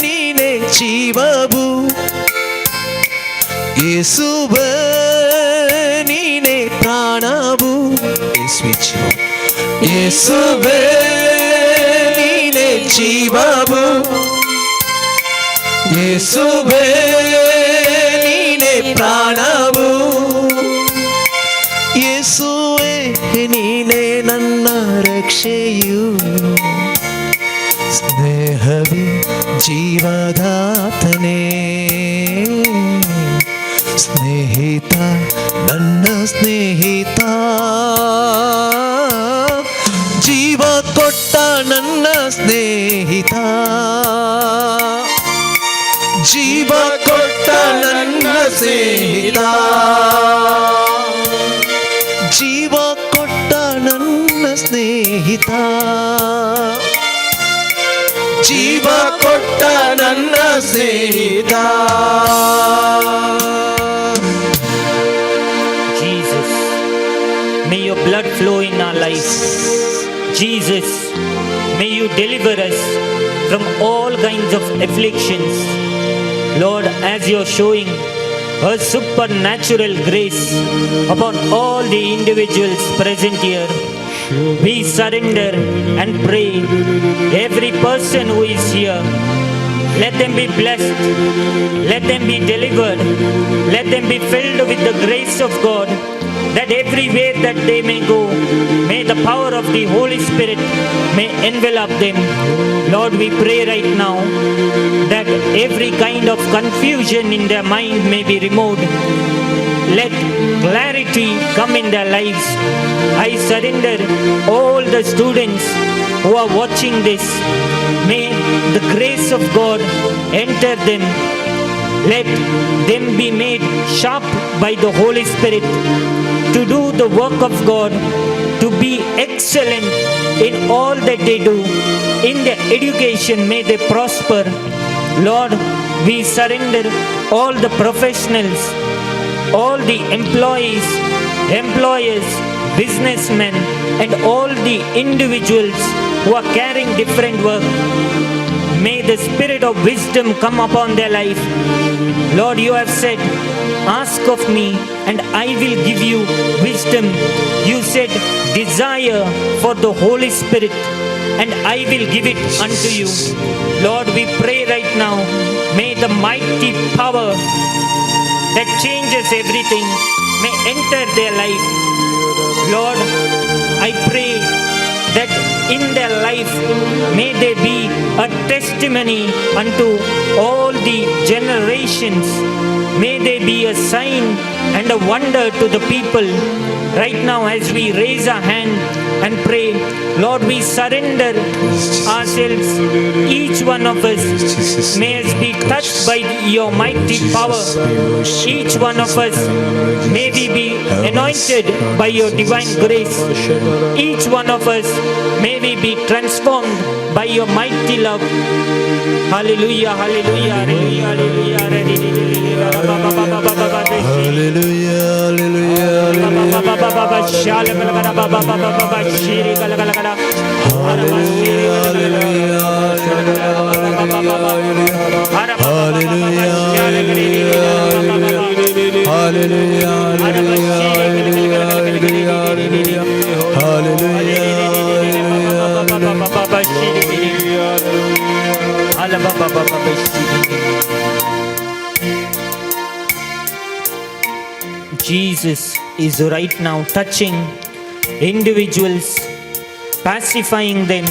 ನೀನೇ ಜೀವವು ಯೇಸುವೇ ನೀನೇ ಪ್ರಾಣವು ಯೇಸುವೇ ನೀನೇ ಜೀವವು ಯೇಸುವೇ ನೀನೇ ಪ್ರಾಣವು ಯೇಸುವೇ ನೀನೇ ನನ್ನ ರಕ್ಷೆಯು ಸ್ನೇಹವೇ ಜೀವದಾತನೇ ಸ್ನೇಹಿತ ನನ್ನ ಸ್ನೇಹಿತ ಜೀವ ಕೊಟ್ಟ ನನ್ನ ಸ್ನೇಹಿತ ಜೀವ ಕೊಟ್ಟ ನನ್ನ ಸ್ನೇಹಿತ ಜೀವ ಕೊಟ್ಟ ನನ್ನ ಸ್ನೇಹಿತ ಜೀವ ಕೊಟ್ಟ ನನ್ನ ಸ್ನೇಹಿತ Jesus, may your blood flow in our lives. Jesus, may you deliver us from all kinds of afflictions. Lord, as you're showing a supernatural grace upon all the individuals present here, we surrender and pray every person who is here. Let them be blessed. Let them be delivered. Let them be filled with the grace of God, that everywhere that they may go, may the power of the Holy Spirit may envelop them. Lord, we pray right now that every kind of confusion in their mind may be removed. Let clarity come in their lives. I surrender all the students who are watching this. May the grace of God enter them. Let them be made sharp by the Holy Spirit to do the work of God, to be excellent in all that they do. In their education, may they prosper. Lord, we surrender all the professionals, all the employees, employers, businessmen, and all the individuals who are carrying different work. May the spirit of wisdom come upon their life. Lord, you have said, ask of me and I will give you wisdom. You said, desire for the Holy Spirit and I will give it unto you. Lord, we pray right now, may the mighty power that changes everything may enter their life. Lord, I pray that in their life may they be a testimony unto all the generations. May they be a sign and a wonder to the people. Right now, as we raise our hand and pray, Lord, we surrender ourselves, each one of us. May us be touched by your mighty power. Each one of us, may we be anointed by your divine grace. Each one of us, may we be transformed by your mighty love. Hallelujah, hallelujah, hallelujah, hallelujah, hallelujah. Jesus is right now touching individuals, pacifying them,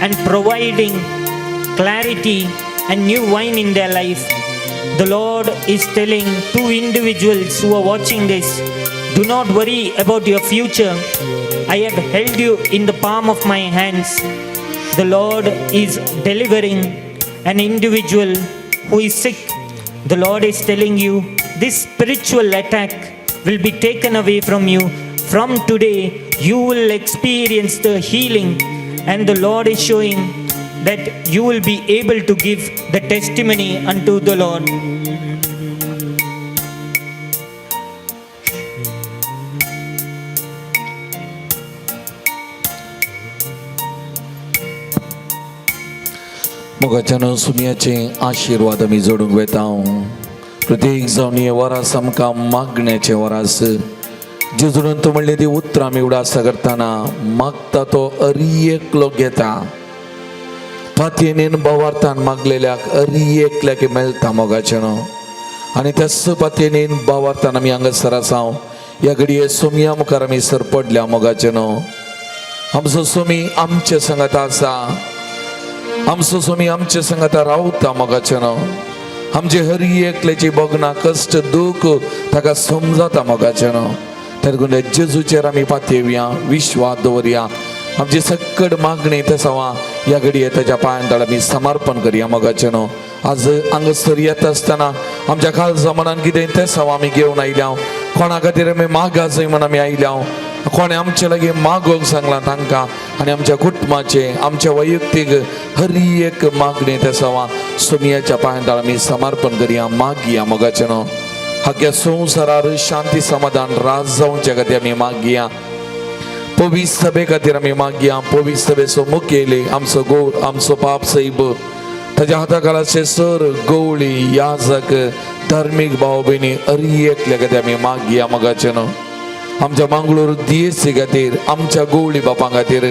and providing clarity and new wine in their life. The Lord is telling two individuals who are watching this, do not worry about your future. I have held you in the palm of my hands. The Lord is delivering an individual who is sick. The Lord is telling you, this spiritual attack will be taken away from you. From today, you will experience the healing, and the Lord is showing that you will be able to give the testimony unto the Lord. मोगाच्यान सुमयाचे आशीर्वाद आमी जोडूंक वेता प्रत्येक जावन हे वरास आमकां मागण्याचें वरास जेजून तो म्हणलें ती उतरां आमी उडास करतना मागता तो अरियेकलो घेता पातयेन बावार्थान मागलेल्याक अरियेकल्याक मेळटा मोगाचें आनी त्याच पातयेन बावार्थान आमी हांगासर आसा ह्या घडये सोमया मुखार आमी सरपडल्या मोगाचें आमचो सोमी आमचे संगत आसा आमचो सोमी आमचे संगत रावता मोगाचें आमचे हर एकल्याची बगना कश्ट दूख ताका समजता मोगाचें तेन्ना जेजूचेर आमी पातयेवया विश्वास दवरया आमची सकड मागणी तसावा या घडये त्याच्या पायांतळा मी समर्पण करूया मोगाचेनो. आज हांगसर येता असताना आमच्या काळजा मनान कितें तें सव आमी घेवन आयल्या. कोणा खातीर आमी मागा जंय म्हण आमी आयल्या. कोणे आमचे लागीं मागोवंक सांगलां तांकां आनी आमच्या कुटुंबाचे आमच्या वैयक्तीक हर एक मागणी त्या सवा सुमयाच्या पांयांतळा आमी समर्पण करुया मागया मोगाचेनो. हाक्या संवसारार शांती समाधान राज जावचे खातीर आमी मागया. पवित्र सभे खातीर आमी मागया. पवित्र सभेचो मुखेली आमचो पाप सैब ताच्या हाताखालाचे सर गवळी याजक धार्मीक भाव भयणी हर एकल्या खातीर आमी मागया मोगाचेनो. आमच्या मंगळूर DSC खातीर आमच्या गवळी बापां खातीर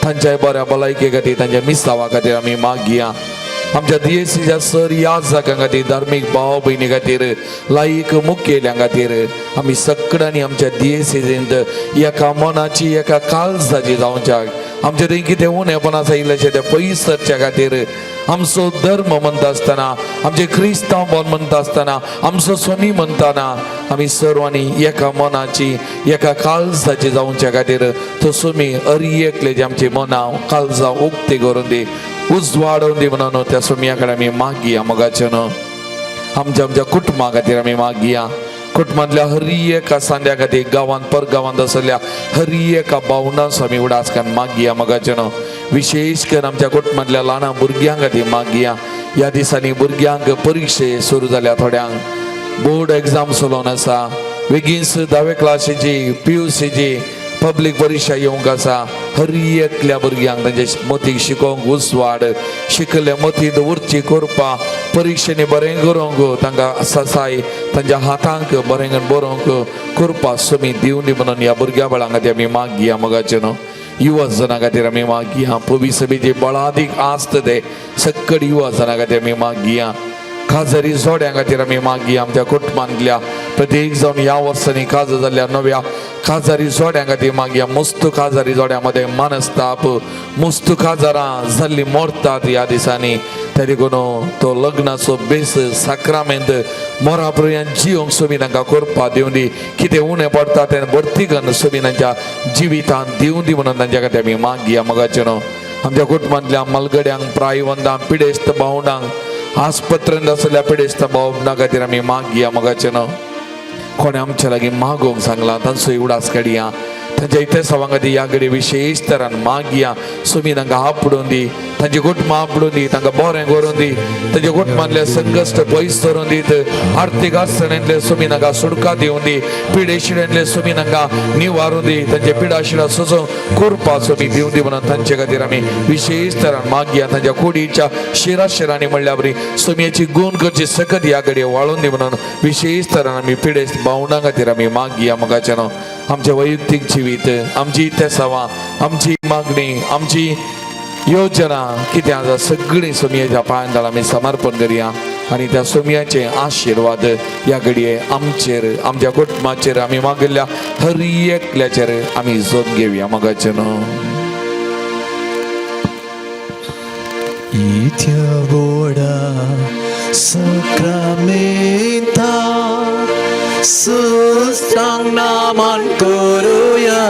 तांच्या बऱ्या भलायके खातीर तांच्या मिसावा खातीर आमी मागया. आमच्या DSCच्या सर याजकां खातीर धार्मीक भाव भयणी खातीर लायक मुखेल्यां खातीर आमी सगळ्यांनी आमच्या DSCंत एका मनाची एका काळजाची जावच्याक आमचे थंय कितें उणेपणां आयिल्लेशें तें पयस सरच्या खातीर आमचो धर्म म्हणटा आसतना आमचे क्रिस्तांव बोन म्हणटा आसतना आमचो स्वनी म्हणटाना आमी सर्वांनी एका मनाची एका काळजाची जावच्या खातीर तो सुमी हर एकले जे आमची मनां काळजां उक्ती करून दी उजवाडोवन दी म्हणून त्या सुमया कडेन आमी मागया मोगाचेनो. आमच्या कुटुंबा खातीर आमी मागया. कुटुंबांतल्या हर एका सांद्या खातीर गांवांत परगांवांत आसल्या हर एका भावनांचो आमी उडासकान मागया मोगाचेनो. विशेष करून आमच्या कुटुंबांतल्या ल्हान भुरग्यां खातीर मागया. ह्या दिसांनी भुरग्यांक परिक्षे सुरू जाल्या. थोड्यांक बोर्ड एग्जाम चलोवन आसा. बेगीनच 10वे क्लासीची PUCची पब्लीक परीक्षा येवंक आसा. हर एकल्या भुरग्यांक तांचे मतीक शिकोवंक उसवाड शिकले मतींत उर्ची करपा परीक्षेनी बरें करूंक तांकां ससाय तांच्या हातांक बरें बरोवंक करपा सुमी दिवं दी म्हणून ह्या भुरग्या बळां खातीर आमी मागया मोगाचेनो. युवा जनां खातीर आमी मागया. पवित्र सभेची बळादीक आस्त ते सकड युवा जनां खातीर आमी मागया. खाजरी जोड्यां खातीर आमी मागया. आमच्या कुटुंबांतल्या प्रत्येक जावन ह्या वर्सांनी काज जाल्ल्या नव्या खाजारी जोड्यां खातीर मागया. मस्त खाजारी जोड्यां मध्ये मनस्ताप मस्त खाजारां जाल्ली मोडटात ह्या दिसांनी. त्या देखून तो लग्नाचो बेस साक्रामेंत मोरा पर्यंत जिवंक सुमी तांकां करपा दिवं दी. कितें उणें पडटा तें भरती करून सुमी तांच्या जिवितांत दिवं दी म्हणून तांच्या खातीर आमी मागया मोगाचेनो. आमच्या कुटुंबांतल्या मलगड्यांक प्रायवंदांक पिडेस्त भावंडांक आस्पत्रेंत आसल्या पिडेस्त भावंडा खातीर आमी मागया मोगाचेनो. कोणे आमच्या लागीं मागोवंक सांगलां तांचोय उडास काडया. तांच्या इथे सवांगती ह्या घडी विशेष तरान मागया. सुमी तांकां आपडून दी. तांची कुटुंबां आपडून दी. तांकां बरें करून दी. तांच्या कुटुंबांतले संघश्ट पयस करून दीत. आर्थीक अडचणेंतले सुमी तांकां सुटका दिवं दी. पिडेशिडेंतले सुमी तांकां निवारून दी. तांचे पिडाशिडा सुजोवन करपा सुमी दिवं दी म्हणून तांचे खातीर आमी विशेष तरान मागया. तांच्या कुडीच्या शिराशिरांनी म्हणल्या बरी सुमयेची गूण करची सकत ह्या घडये वाळून दी म्हणून विशेष तरान आमी पिडेस्त भावंडां खातीर आमी मागया मोगाचेनो. आमचे वैयक्तीक जिवीत आमची इथे सवा आमची मागणी आमची योजना कितें आसा सगळी सुमयेच्या पांयांतळा आमी समर्पण करुया. आनी त्या सुमयाचे आशिर्वाद ह्या घडये आमचेर आमच्या कुटुंबाचेर आमी मागिल्ल्या हर एकल्याचेर आमी जोग घेवया मोगाचेनो. Itia boda sakramenta sustang naman koruya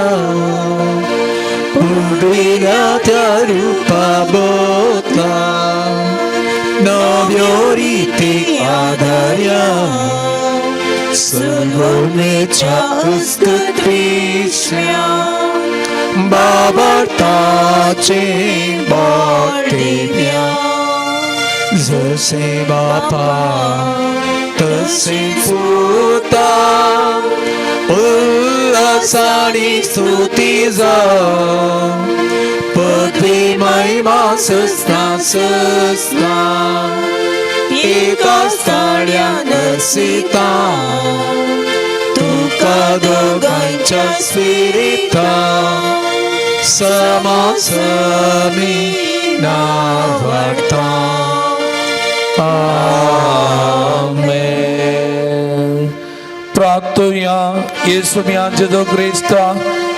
Pudwina tarupa botla Novioritik adarya Sangolmecha uskutrisya Babartaचे बाटिम्या जसे बापा तसे पुता उल्हासाने स्तुती जा पदवी महिमा सस्ता सस्ता एका स्थाळ्यान सीता तुका दोघांच्या स्पिरिता समासमी नावार्ता आमेन. प्रार्थुया येशू जेजो क्रिस्ता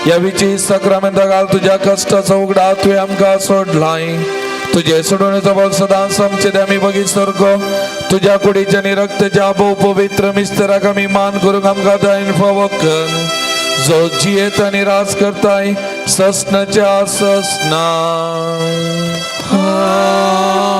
या विची सक्रमेंता घाल तुझ्या कष्टाचा उगडा तुवें आमकां सोडलाय. तुझे सोडवण्याचा बळ सदा समचे आमी बघी सरको तुझ्या कुडीच्या निरक्तच्या भोव पवित्र मिस्टराक आमी मान करूंक आमकां दायन फावो कर. जो जियेत आणि राज करताय ससनाच्या ससना Amen.